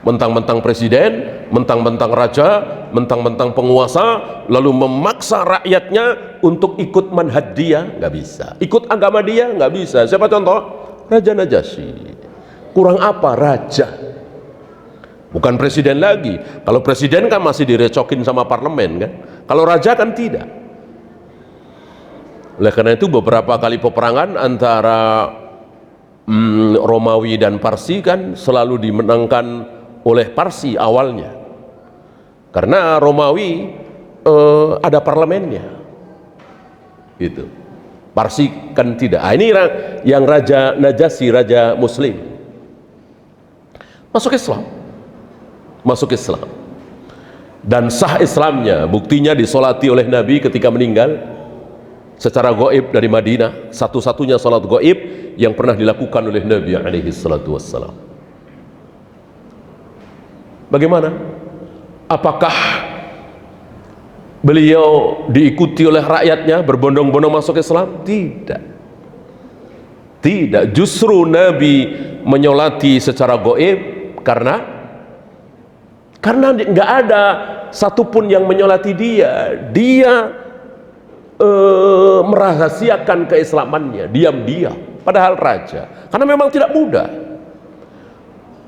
mentang-mentang presiden, mentang-mentang raja, mentang-mentang penguasa, lalu memaksa rakyatnya untuk ikut manhaj dia, nggak bisa. Ikut agama dia, nggak bisa. Siapa contoh? Raja Najasyi. Kurang apa? Raja. Bukan presiden lagi. Kalau presiden kan masih direcokin sama parlemen kan. Kalau raja kan tidak. Oleh karena itu beberapa kali peperangan antara Romawi dan Parsi kan selalu dimenangkan oleh Parsi awalnya, karena Romawi ada parlemennya gitu. Parsi kan tidak. Ini yang Raja Najasyi, raja muslim, masuk Islam dan sah Islamnya. Buktinya disolati oleh Nabi ketika meninggal secara gaib dari Madinah, satu-satunya salat gaib yang pernah dilakukan oleh Nabi alaihi salatu wassalam. Bagaimana? Apakah beliau diikuti oleh rakyatnya berbondong-bondong masuk Islam? Tidak. Tidak. Justru Nabi menyolati secara gaib karena nggak ada satupun yang menyolati dia. Dia merahasiakan keislamannya diam-diam. Padahal raja. Karena memang tidak mudah.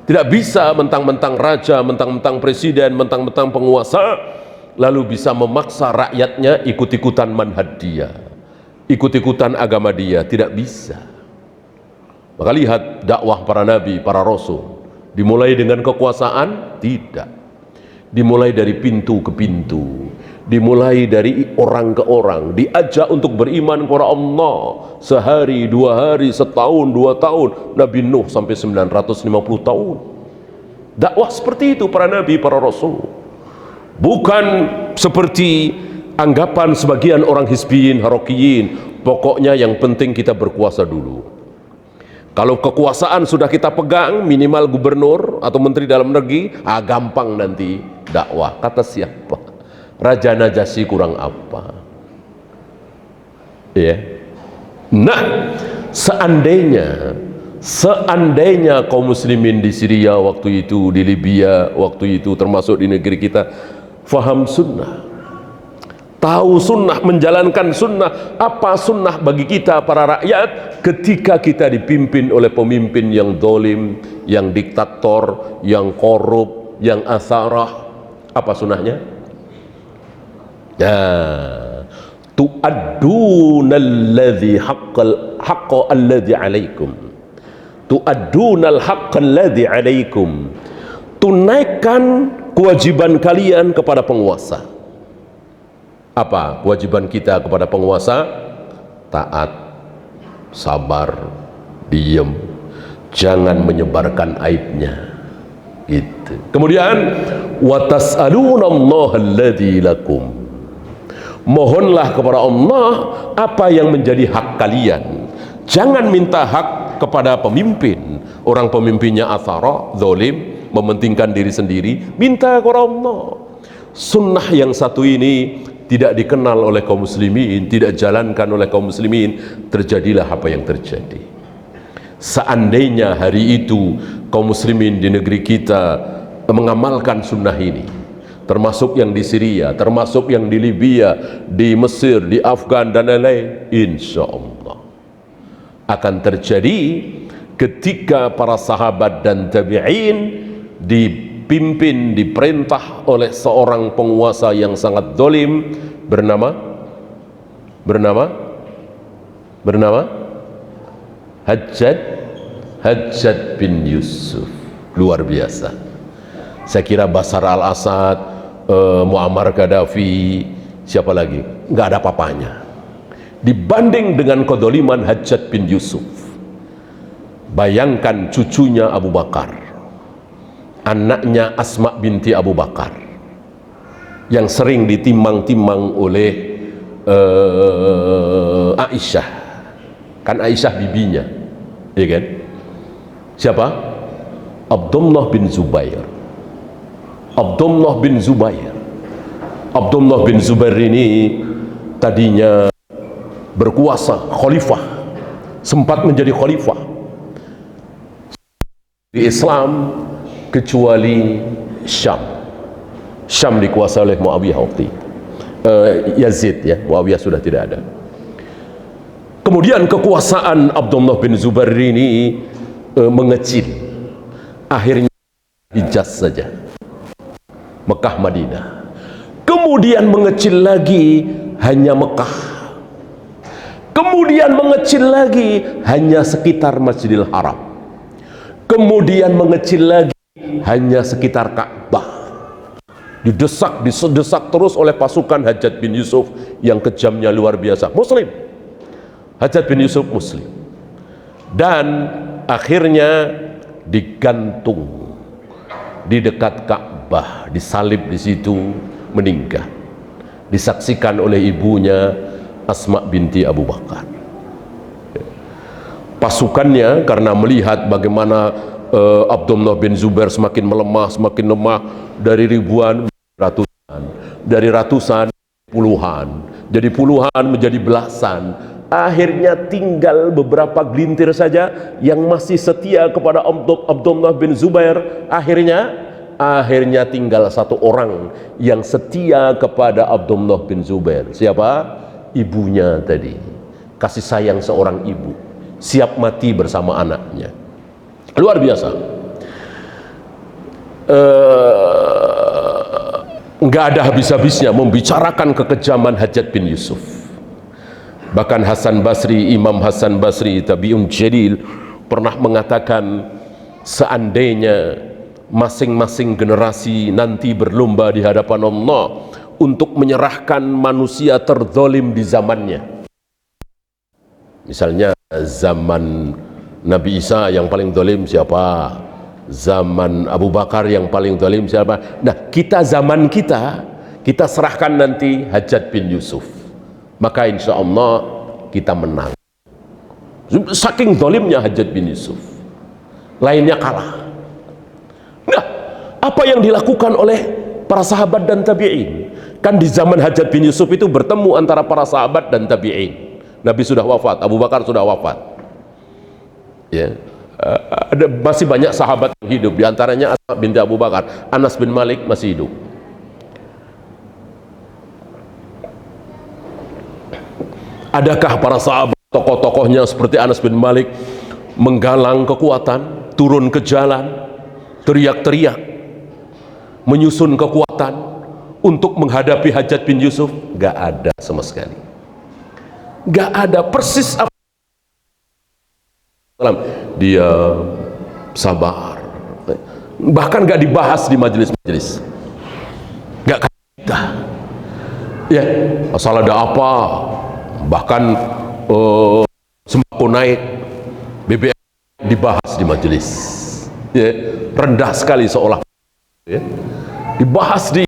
Tidak bisa mentang-mentang raja, mentang-mentang presiden, mentang-mentang penguasa, lalu bisa memaksa rakyatnya ikut-ikutan manhaj dia, ikut-ikutan agama dia. Tidak bisa. Maka lihat dakwah para nabi, para rasul. Dimulai dengan kekuasaan? Tidak. Dimulai dari pintu ke pintu. Dimulai dari orang ke orang, diajak untuk beriman kepada Allah sehari, 2 hari, setahun, 2 tahun. Nabi Nuh sampai 950 tahun. Dakwah seperti itu para nabi, para rasul. Bukan seperti anggapan sebagian orang hizbiyin, harokiyin, pokoknya yang penting kita berkuasa dulu. Kalau kekuasaan sudah kita pegang, minimal gubernur atau menteri dalam negeri, gampang nanti dakwah. Kata siapa? Raja Najasyi kurang apa? Ya. Nah, seandainya kaum muslimin di Syria waktu itu, di Libya waktu itu, termasuk di negeri kita, faham sunnah, tahu sunnah, menjalankan sunnah. Apa sunnah bagi kita para rakyat ketika kita dipimpin oleh pemimpin yang dolim, yang diktator, yang korup, yang asarah? Apa sunnahnya? Ya, tu'addunal ladzi haqqa alladzi 'alaikum. Tu'addunal haqqal ladzi 'alaikum. Tunaikan kewajiban kalian kepada penguasa. Apa kewajiban kita kepada penguasa? Taat, sabar, diam, jangan menyebarkan aibnya. Gitu. Kemudian wa tas'alunallaha alladzi lakum. Mohonlah kepada Allah apa yang menjadi hak kalian. Jangan minta hak kepada pemimpin. Orang pemimpinnya athara, zalim, mementingkan diri sendiri. Minta kepada Allah. Sunnah yang satu ini tidak dikenal oleh kaum muslimin, tidak jalankan oleh kaum muslimin. Terjadilah apa yang terjadi. Seandainya hari itu kaum muslimin di negeri kita mengamalkan sunnah ini, termasuk yang di Syria, termasuk yang di Libya, di Mesir, di Afgan dan lain-lain, insya Allah akan terjadi ketika para sahabat dan tabi'in dipimpin, diperintah oleh seorang penguasa yang sangat zalim bernama Hajjaj bin Yusuf. Luar biasa. Saya kira Bashar al-Assad, Muammar Gaddafi, siapa lagi? Nggak ada apa-apanya dibanding dengan kedoliman Hajjaj bin Yusuf. Bayangkan cucunya Abu Bakar, anaknya Asma binti Abu Bakar, yang sering ditimbang-timbang oleh Aisyah. Kan Aisyah bibinya, ya kan? Siapa? Abdullah bin Zubair. Abdullah bin Zubair ini tadinya berkuasa, khalifah, sempat menjadi khalifah di Islam, kecuali Syam dikuasai oleh Muawiyah waktu itu. Yazid, ya, Muawiyah sudah tidak ada. Kemudian kekuasaan Abdullah bin Zubair ini mengecil, akhirnya Hijaz saja, Mekah, Madinah. Kemudian mengecil lagi hanya Mekah. Kemudian mengecil lagi hanya sekitar Masjidil Haram. Kemudian mengecil lagi hanya sekitar Ka'bah. Didesak terus oleh pasukan Hajjaj bin Yusuf yang kejamnya luar biasa. Muslim, Hajjaj bin Yusuf Muslim, dan akhirnya digantung di dekat Ka'bah, disalib di situ, meninggal, disaksikan oleh ibunya Asma binti Abu Bakar. Pasukannya karena melihat bagaimana Abdullah bin Zubair semakin lemah dari ribuan ratusan, dari ratusan puluhan, jadi puluhan menjadi belasan. Akhirnya tinggal beberapa gelintir saja yang masih setia kepada Abdullah bin Zubair. Akhirnya tinggal satu orang yang setia kepada Abdullah bin Zubair. Siapa? Ibunya tadi. Kasih sayang seorang ibu, siap mati bersama anaknya. Luar biasa. Nggak ada habis-habisnya membicarakan kekejaman Hajjaj bin Yusuf. Bahkan Hasan Basri, Imam Hasan Basri, tabi'un jalil, pernah mengatakan, seandainya masing-masing generasi nanti berlomba di hadapan Allah untuk menyerahkan manusia terzalim di zamannya. Misalnya zaman Nabi Isa yang paling zalim siapa? Zaman Abu Bakar yang paling zalim siapa? Nah, zaman kita serahkan nanti Hajjaj bin Yusuf. Maka insya Allah kita menang. Saking zalimnya Hajjaj bin Yusuf, lainnya kalah. Nah, apa yang dilakukan oleh para sahabat dan tabi'in? Kan di zaman Hajjaj bin Yusuf itu bertemu antara para sahabat dan tabi'in. Nabi sudah wafat, Abu Bakar sudah wafat, ya. Ada masih banyak sahabat yang hidup, diantaranya Asma binti Abu Bakar, Anas bin Malik masih hidup. Adakah para sahabat tokoh-tokohnya seperti Anas bin Malik menggalang kekuatan, turun ke jalan, teriak-teriak, menyusun kekuatan untuk menghadapi Hajjaj bin Yusuf? Gak ada sama sekali. Gak ada. Persis apa dia sabar, bahkan gak dibahas di majelis-majelis, gak kita ya, asal ada apa, bahkan sembako naik, BBM dibahas di majelis ya, rendah sekali seolah ya, dibahas di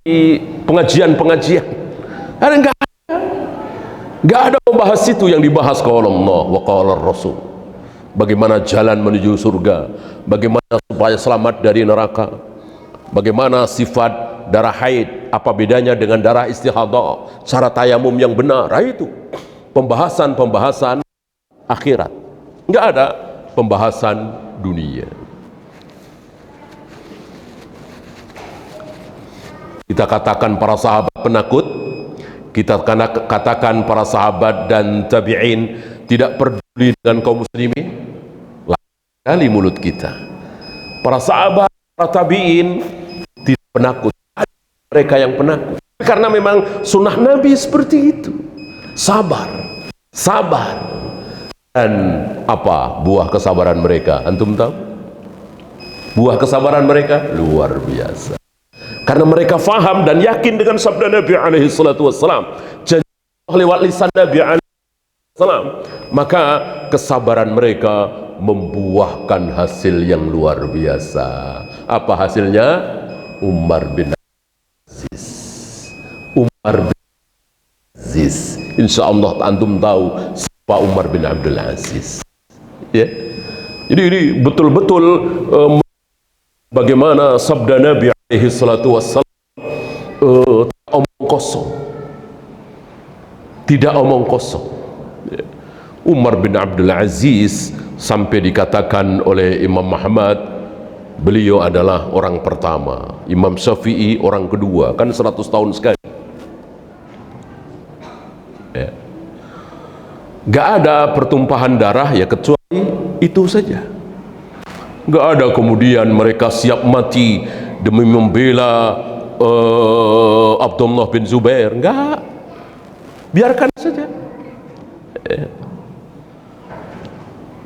pengajian-pengajian. Gak ada membahas itu. Yang dibahas qala Allah wa qala Rasul, bagaimana jalan menuju surga, bagaimana supaya selamat dari neraka, bagaimana sifat darah haid, apa bedanya dengan darah istihadah, cara tayamum yang benar. Itu pembahasan-pembahasan akhirat, nggak ada pembahasan dunia. Kita katakan para sahabat penakut, kita katakan para sahabat dan tabi'in tidak peduli dengan kaum muslimin. Kali mulut kita. Para sahabat, para tabi'in tidak penakut. Ada mereka yang penakut, karena memang sunnah Nabi seperti itu. Sabar, sabar. Dan apa buah kesabaran mereka? Antum tahu? Buah kesabaran mereka luar biasa. Karena mereka faham dan yakin dengan sabda Nabi alaihi salatu wassalam, janji lewat lisan Nabi alaihi salam, maka kesabaran mereka membuahkan hasil yang luar biasa. Apa hasilnya? Umar bin Aziz. Umar bin Aziz. Insya Allah antum tahu siapa Umar bin Abdul Aziz ya. Jadi ini betul-betul bagaimana sabda Nabi alaihi salatu wassalam, omong kosong, tidak omong kosong. Umar bin Abdul Aziz sampai dikatakan oleh Imam Muhammad, beliau adalah orang pertama, Imam Syafi'i orang kedua, kan 100 tahun sekali ya. Gak ada pertumpahan darah ya, kecuali itu saja. Gak ada kemudian mereka siap mati demi membela Abdullah bin Zubair, enggak, biarkan saja ya.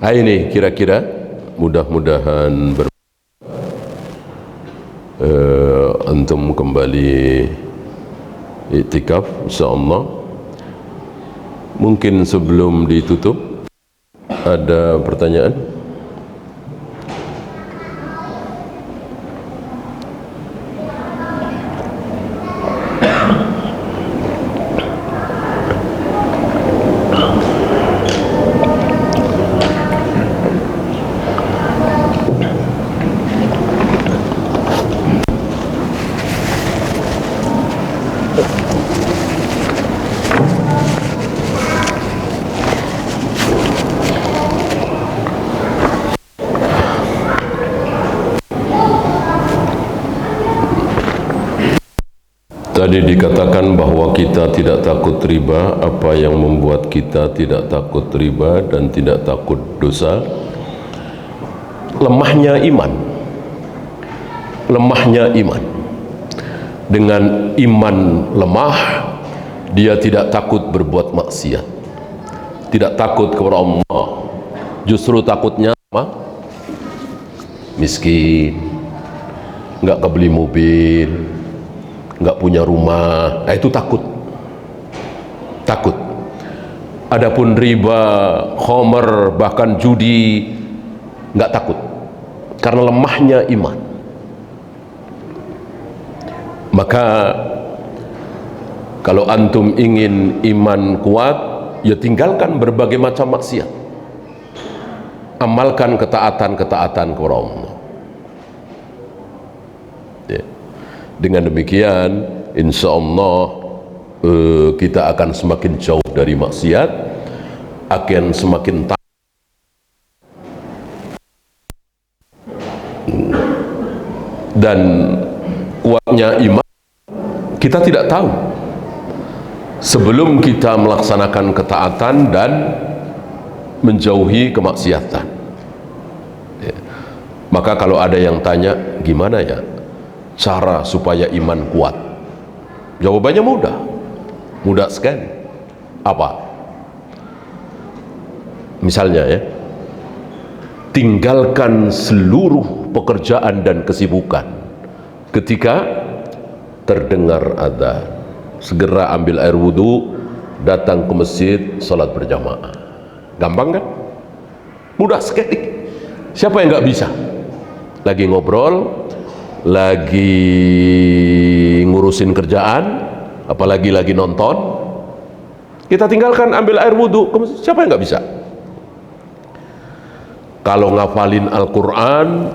Nah, ini kira-kira mudah-mudahan antum kembali iktikaf insyaallah. Mungkin sebelum ditutup ada pertanyaan? Tadi dikatakan bahwa kita tidak takut riba. Apa yang membuat kita tidak takut riba dan tidak takut dosa? Lemahnya iman. Lemahnya iman. Dengan iman lemah, dia tidak takut berbuat maksiat, tidak takut kepada Allah. Justru takutnya apa? Miskin, nggak kebeli mobil, nggak punya rumah, nah itu takut. Takut. Adapun riba, khamr, bahkan judi, nggak takut, karena lemahnya iman. Maka kalau antum ingin iman kuat, ya tinggalkan berbagai macam maksiat, amalkan ketaatan-ketaatan kepada Allah ya. Dengan demikian insya Allah kita akan semakin jauh dari maksiat, akan semakin taat dan kuatnya iman. Kita tidak tahu sebelum kita melaksanakan ketaatan dan menjauhi kemaksiatan. Ya. Maka kalau ada yang tanya, gimana ya cara supaya iman kuat? Jawabannya mudah, mudah sekali. Apa? Misalnya ya, tinggalkan seluruh pekerjaan dan kesibukan ketika terdengar adzan. Segera ambil air wudhu, datang ke masjid, salat berjamaah. Gampang kan? Mudah sekali. Siapa yang nggak bisa? Lagi ngobrol, lagi ngurusin kerjaan, apalagi lagi nonton, kita tinggalkan, ambil air wudhu. Siapa yang nggak bisa? Kalau ngafalin Al-Quran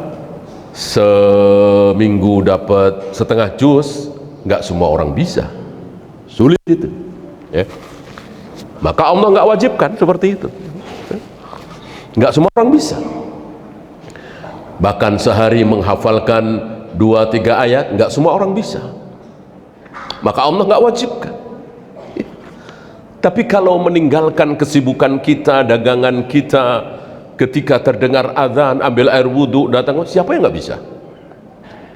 seminggu dapat setengah juz, nggak semua orang bisa, sulit itu ya. Maka Allah nggak wajibkan seperti itu, nggak semua orang bisa. Bahkan sehari menghafalkan 2-3 ayat, nggak semua orang bisa, maka Allah nggak wajibkan. Tapi kalau meninggalkan kesibukan kita, dagangan kita, ketika terdengar azan, ambil air wudhu, datang, siapa yang nggak bisa?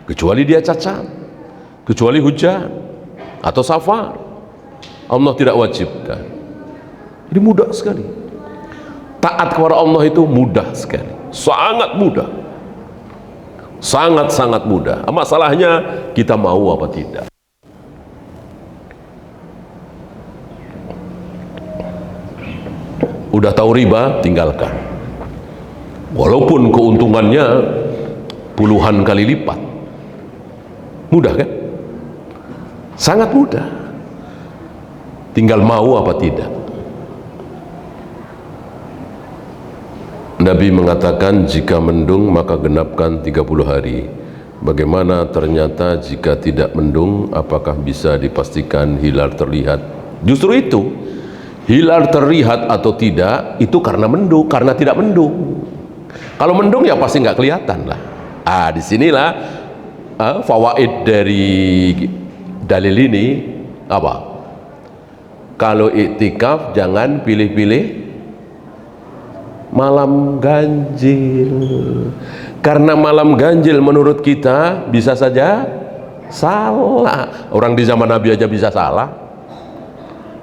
Kecuali dia cacat, kecuali hujan atau safar, Allah tidak wajibkan. Jadi mudah sekali. Taat kepada Allah itu mudah sekali, sangat mudah, sangat-sangat mudah. Masalahnya kita mau apa tidak. Udah tahu riba, tinggalkan. Walaupun keuntungannya puluhan kali lipat. Mudah kan? Sangat mudah. Tinggal mau apa tidak. Nabi mengatakan jika mendung maka genapkan 30 hari. Bagaimana ternyata jika tidak mendung, apakah bisa dipastikan hilal terlihat? Justru itu, hilal terlihat atau tidak itu karena mendung, karena tidak mendung. Kalau mendung ya pasti nggak kelihatan lah. Disinilah fawaid dari dalil ini apa? Kalau iktikaf jangan pilih-pilih malam ganjil, karena malam ganjil menurut kita bisa saja salah. Orang di zaman Nabi aja bisa salah,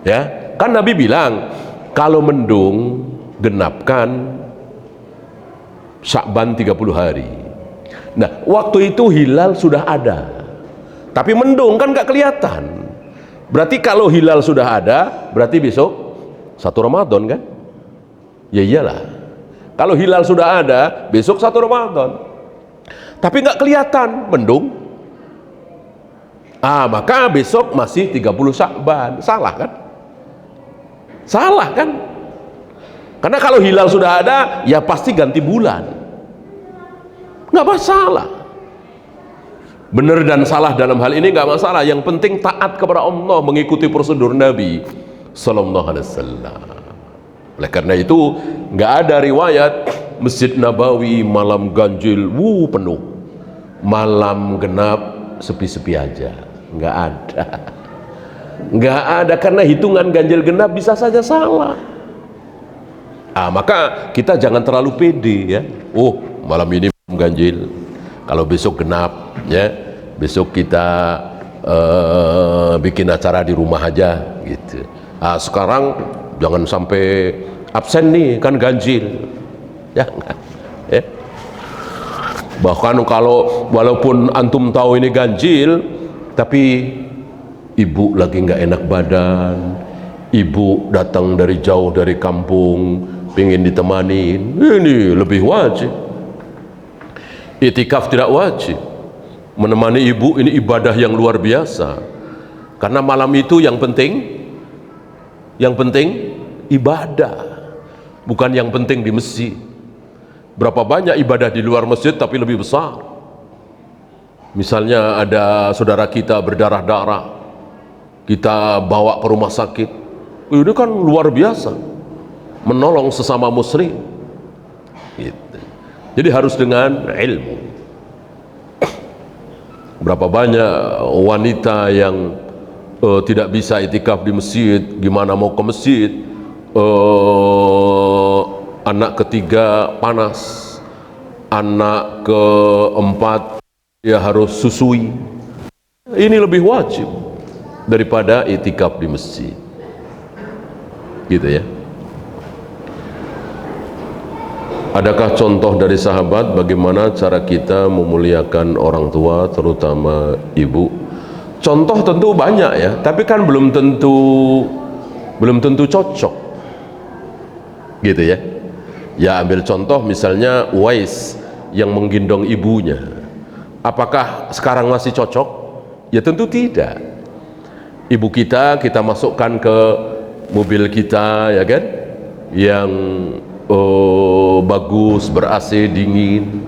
ya kan? Nabi bilang kalau mendung genapkan Sya'ban 30 hari. Nah, waktu itu hilal sudah ada, tapi mendung kan nggak kelihatan. Berarti kalau hilal sudah ada, berarti besok 1 Ramadan kan? Ya iyalah. Kalau hilal sudah ada, besok 1 Ramadan. Tapi nggak kelihatan, mendung. Maka besok masih 30 Sya'ban. Salah kan? Salah kan? Karena kalau hilal sudah ada, ya pasti ganti bulan. Nggak masalah. Benar dan salah dalam hal ini nggak masalah. Yang penting taat kepada Allah, mengikuti prosedur Nabi Sallallahu Alaihi Wasallam. Oleh karena itu, nggak ada riwayat Masjid Nabawi malam ganjil penuh, malam genap sepi-sepi aja. Nggak ada. Nggak ada, karena hitungan ganjil genap bisa saja salah. Maka kita jangan terlalu pede ya. Malam ini ganjil, kalau besok genap ya, besok kita bikin acara di rumah aja gitu. Sekarang jangan sampai absen nih, kan ganjil ya, ya. Bahkan kalau walaupun antum tahu ini ganjil, tapi ibu lagi nggak enak badan, ibu datang dari jauh dari kampung, pengen ditemanin, ini lebih wajib. Iktikaf tidak wajib. Menemani ibu ini ibadah yang luar biasa. Karena malam itu yang penting ibadah, bukan yang penting di masjid. Berapa banyak ibadah di luar masjid tapi lebih besar. Misalnya ada saudara kita berdarah-darah, kita bawa ke rumah sakit, ini kan luar biasa, menolong sesama muslim gitu. Jadi harus dengan ilmu. Berapa banyak wanita yang tidak bisa itikaf di masjid, gimana mau ke masjid, anak ketiga panas, anak keempat dia harus susui, ini lebih wajib daripada itikaf di masjid, gitu ya. Adakah contoh dari sahabat bagaimana cara kita memuliakan orang tua, terutama ibu? Contoh tentu banyak ya, tapi kan belum tentu cocok, gitu ya. Ya ambil contoh misalnya Uwais yang menggendong ibunya. Apakah sekarang masih cocok? Ya tentu tidak. Ibu kita masukkan ke mobil kita, ya kan, yang bagus, ber-AC, dingin,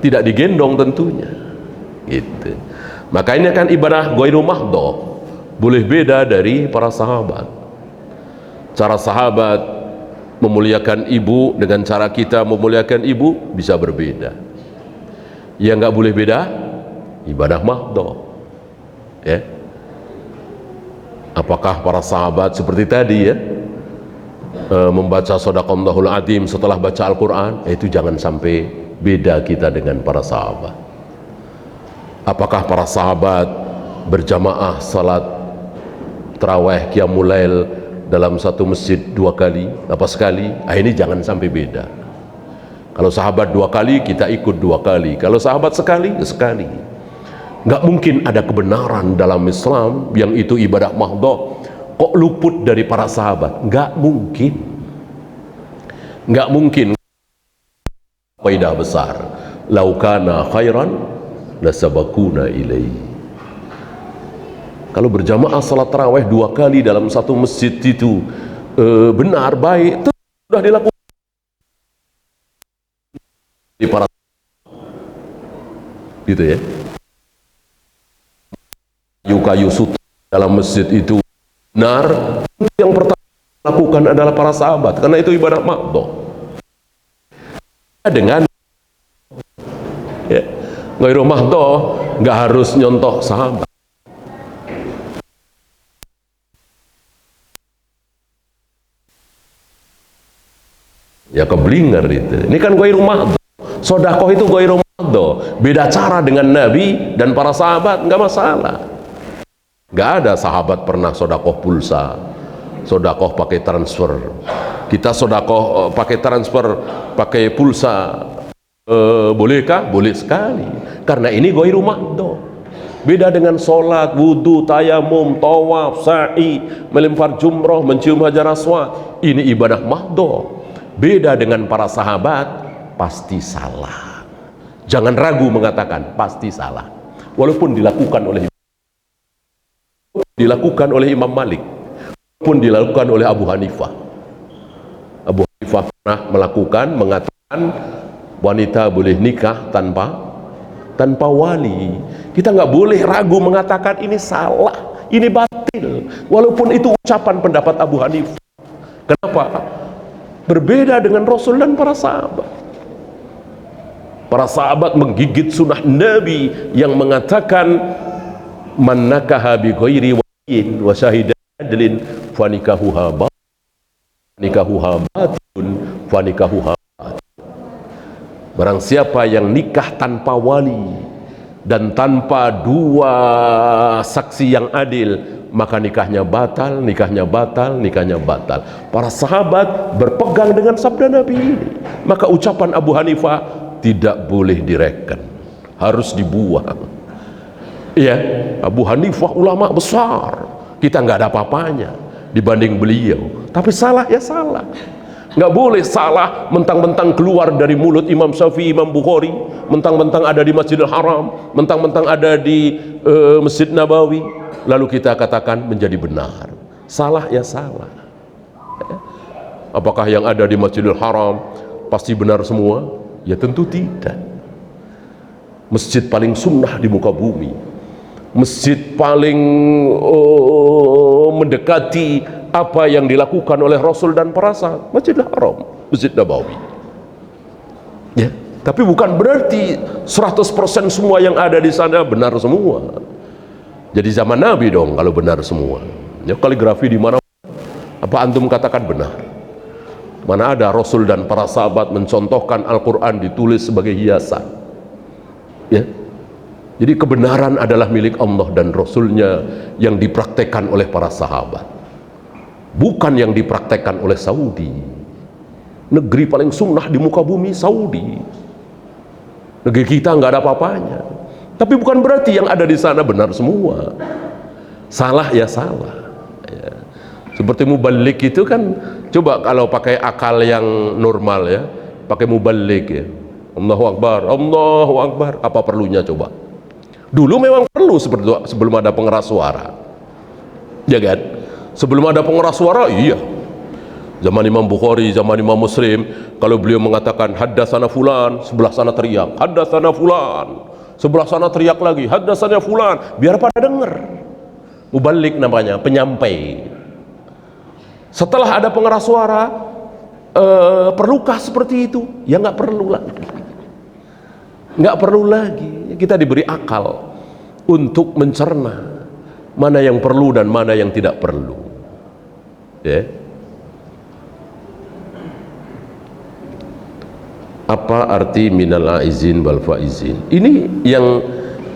tidak digendong tentunya, gitu. Maka ini kan ibadah ghairu mahdhah, boleh beda dari para sahabat. Cara sahabat memuliakan ibu dengan cara kita memuliakan ibu bisa berbeda. Yang nggak boleh beda, ibadah mahdhah, ya. Apakah para sahabat seperti tadi ya, membaca Shadaqallahul Adzim setelah baca Al-Quran, itu jangan sampai beda kita dengan para sahabat. Apakah para sahabat berjamaah salat tarawih qiyamul lail dalam satu masjid 2 kali apa sekali? Ini jangan sampai beda. Kalau sahabat 2 kali, kita ikut 2 kali. Kalau sahabat sekali, ya sekali. Nggak mungkin ada kebenaran dalam Islam yang itu ibadah mahdhah kok luput dari para sahabat. Nggak mungkin. Nggak mungkin. Faidah besar, laukana khairan lasabakuna ilaihi. Kalau berjamaah salat tarawih 2 kali dalam satu masjid itu benar, baik, itu sudah dilakukan di para, gitu ya. Kayu-kayu sutra dalam masjid itu benar, yang pertama lakukan adalah para sahabat, karena itu ibadah mahdhah. Dengan ya, ghairu mahdhah nggak harus nyontoh sahabat. Ya keblinger itu. Ini kan ghairu mahdhah. Sedekah itu ghairu mahdhah. Beda cara dengan Nabi dan para sahabat, nggak masalah. Nggak ada sahabat pernah sedekah pulsa, sedekah pakai transfer. Kita sedekah pakai transfer, pakai pulsa, bolehkah? Boleh sekali, karena ini ghairu mahdhah. Beda dengan sholat, wudhu, tayamum, tawaf, sa'i, melempar jumroh, mencium hajar aswad. Ini ibadah mahdhah. Beda dengan para sahabat, pasti salah. Jangan ragu mengatakan pasti salah, walaupun dilakukan oleh Imam Malik, walaupun dilakukan oleh Abu Hanifah. Abu Hanifah pernah mengatakan wanita boleh nikah tanpa wali. Kita nggak boleh ragu mengatakan ini salah, ini batil, walaupun itu ucapan pendapat Abu Hanifah. Kenapa? Berbeda dengan Rasul dan para sahabat. Para sahabat menggigit sunnah Nabi yang mengatakan man nakaha bi ghairi waliyin wa syahidan adlin fa nikahuha batilun fa nikahuha. Barang siapa yang nikah tanpa wali dan tanpa 2 saksi yang adil, maka nikahnya batal, nikahnya batal, nikahnya batal. Para sahabat berpegang dengan sabda Nabi ini. Maka ucapan Abu Hanifah tidak boleh direken, harus dibuang. Iya, Abu Hanifah ulama besar, kita nggak ada apa-apanya dibanding beliau. Tapi salah ya salah. Nggak boleh salah mentang-mentang keluar dari mulut Imam Syafi'i, Imam Bukhari, mentang-mentang ada di Masjidil Haram, mentang-mentang ada di Masjid Nabawi, lalu kita katakan menjadi benar. Salah ya salah. Apakah yang ada di Masjidil Haram pasti benar semua? Ya tentu tidak. Masjid paling sunnah di muka bumi, masjid paling mendekati apa yang dilakukan oleh Rasul dan para sahabat, Masjidil Haram, Masjid Nabawi. Ya, tapi bukan berarti 100% semua yang ada di sana benar semua. Jadi zaman Nabi dong kalau benar semua. Ya, kaligrafi di mana? Apa antum katakan benar? Mana ada Rasul dan para sahabat mencontohkan Al-Quran ditulis sebagai hiasan? Ya. Jadi kebenaran adalah milik Allah dan Rasulnya yang dipraktekkan oleh para sahabat, bukan yang dipraktekkan oleh Saudi. Negeri paling sunnah di muka bumi Saudi. Negeri kita nggak ada apa-apanya. Tapi bukan berarti yang ada di sana benar semua. Salah ya salah. Ya. Seperti mubalik itu kan, coba kalau pakai akal yang normal ya, pakai mubalik ya. Allahu Akbar, Allahu Akbar. Apa perlunya coba? Dulu memang perlu seperti itu sebelum ada pengeras suara. Ya kan? Sebelum ada pengeras suara, iya. Zaman Imam Bukhari, zaman Imam Muslim, kalau beliau mengatakan haddatsana fulan, sebelah sana teriak, haddatsana fulan. Sebelah sana teriak lagi, haddatsana fulan, biar pada dengar. Mubalik namanya, penyampai. Setelah ada pengeras suara, perlukah seperti itu? Ya nggak perlu lagi. Nggak perlu lagi. Kita diberi akal untuk mencerna mana yang perlu dan mana yang tidak perlu. Ya. Apa arti minal aizin wal faizin? Ini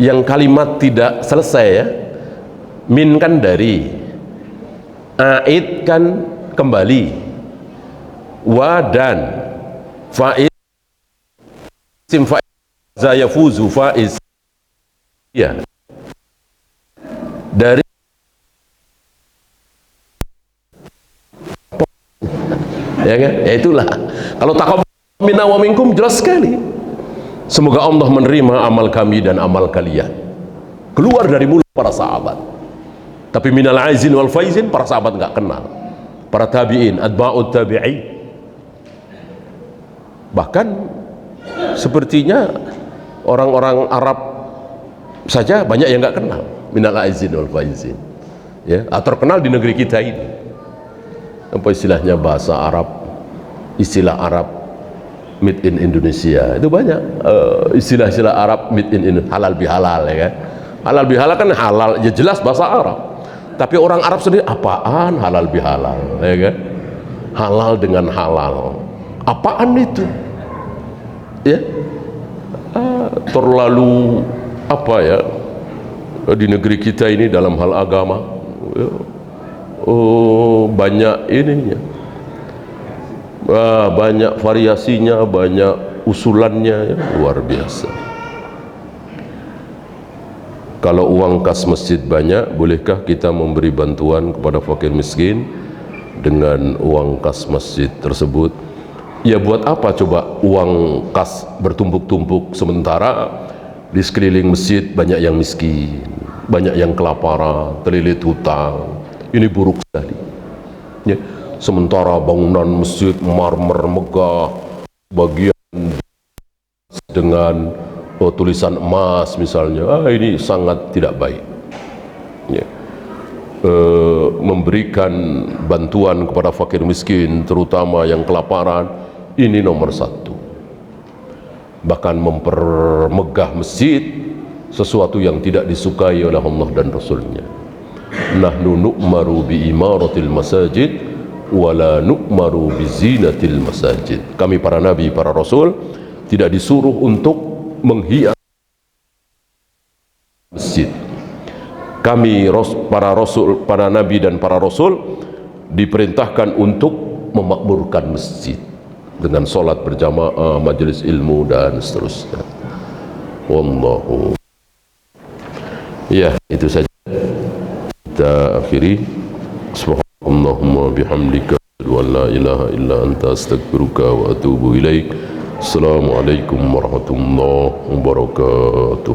yang kalimat tidak selesai ya. Min kan dari, aid kan kembali, wa dan, faiz sim faiz zayafuzu faiz. Ya. Dari ya kan? Ya itulah. Kalau takabur minna wa minkum jelas sekali. Semoga Allah menerima amal kami dan amal kalian. Keluar dari mulut para sahabat. Tapi minal aizin wal faizin para sahabat nggak kenal. Para tabi'in, atba'ut tabi'in. Bahkan sepertinya orang-orang Arab saja banyak yang nggak kenal minal aizin wal faizin. Ya, terkenal di negeri kita ini. Apa istilahnya bahasa Arab, istilah Arab made in Indonesia itu banyak, istilah-istilah Arab made in Indonesia, halal bihalal ya kan. Halal bihalal kan halal ya jelas bahasa Arab, tapi orang Arab sendiri apaan halal bihalal ya kan. Halal dengan halal apaan itu ya. Terlalu apa ya di negeri kita ini dalam hal agama ya, banyak ininya, banyak variasinya, banyak usulannya ya, luar biasa. Kalau uang kas masjid banyak, bolehkah kita memberi bantuan kepada fakir miskin dengan uang kas masjid tersebut? Ya buat apa coba uang kas bertumpuk-tumpuk sementara di sekeliling masjid banyak yang miskin, banyak yang kelaparan, terlilit hutang. Ini buruk sekali ya. Sementara bangunan masjid marmer megah, bagian dengan tulisan emas misalnya, ini sangat tidak baik ya. Memberikan bantuan kepada fakir miskin terutama yang kelaparan ini nomor satu. Bahkan mempermegah masjid sesuatu yang tidak disukai oleh Allah dan Rasulnya. Nahnu nu'maru bi imaratil masajid wala nu'maru bi zinatil masajid. Kami para nabi, para rasul tidak disuruh untuk menghias masjid. Kami para rasul, para nabi dan para rasul diperintahkan untuk memakmurkan masjid dengan sholat berjamaah, majelis ilmu dan seterusnya. Wallahu. Ya, itu saja. Kita akhiri. Subhanallahumma bihamdika asyhadu an la ilaha illa anta astaghfiruka wa atubu ilaik. Assalamualaikum warahmatullahi wabarakatuh.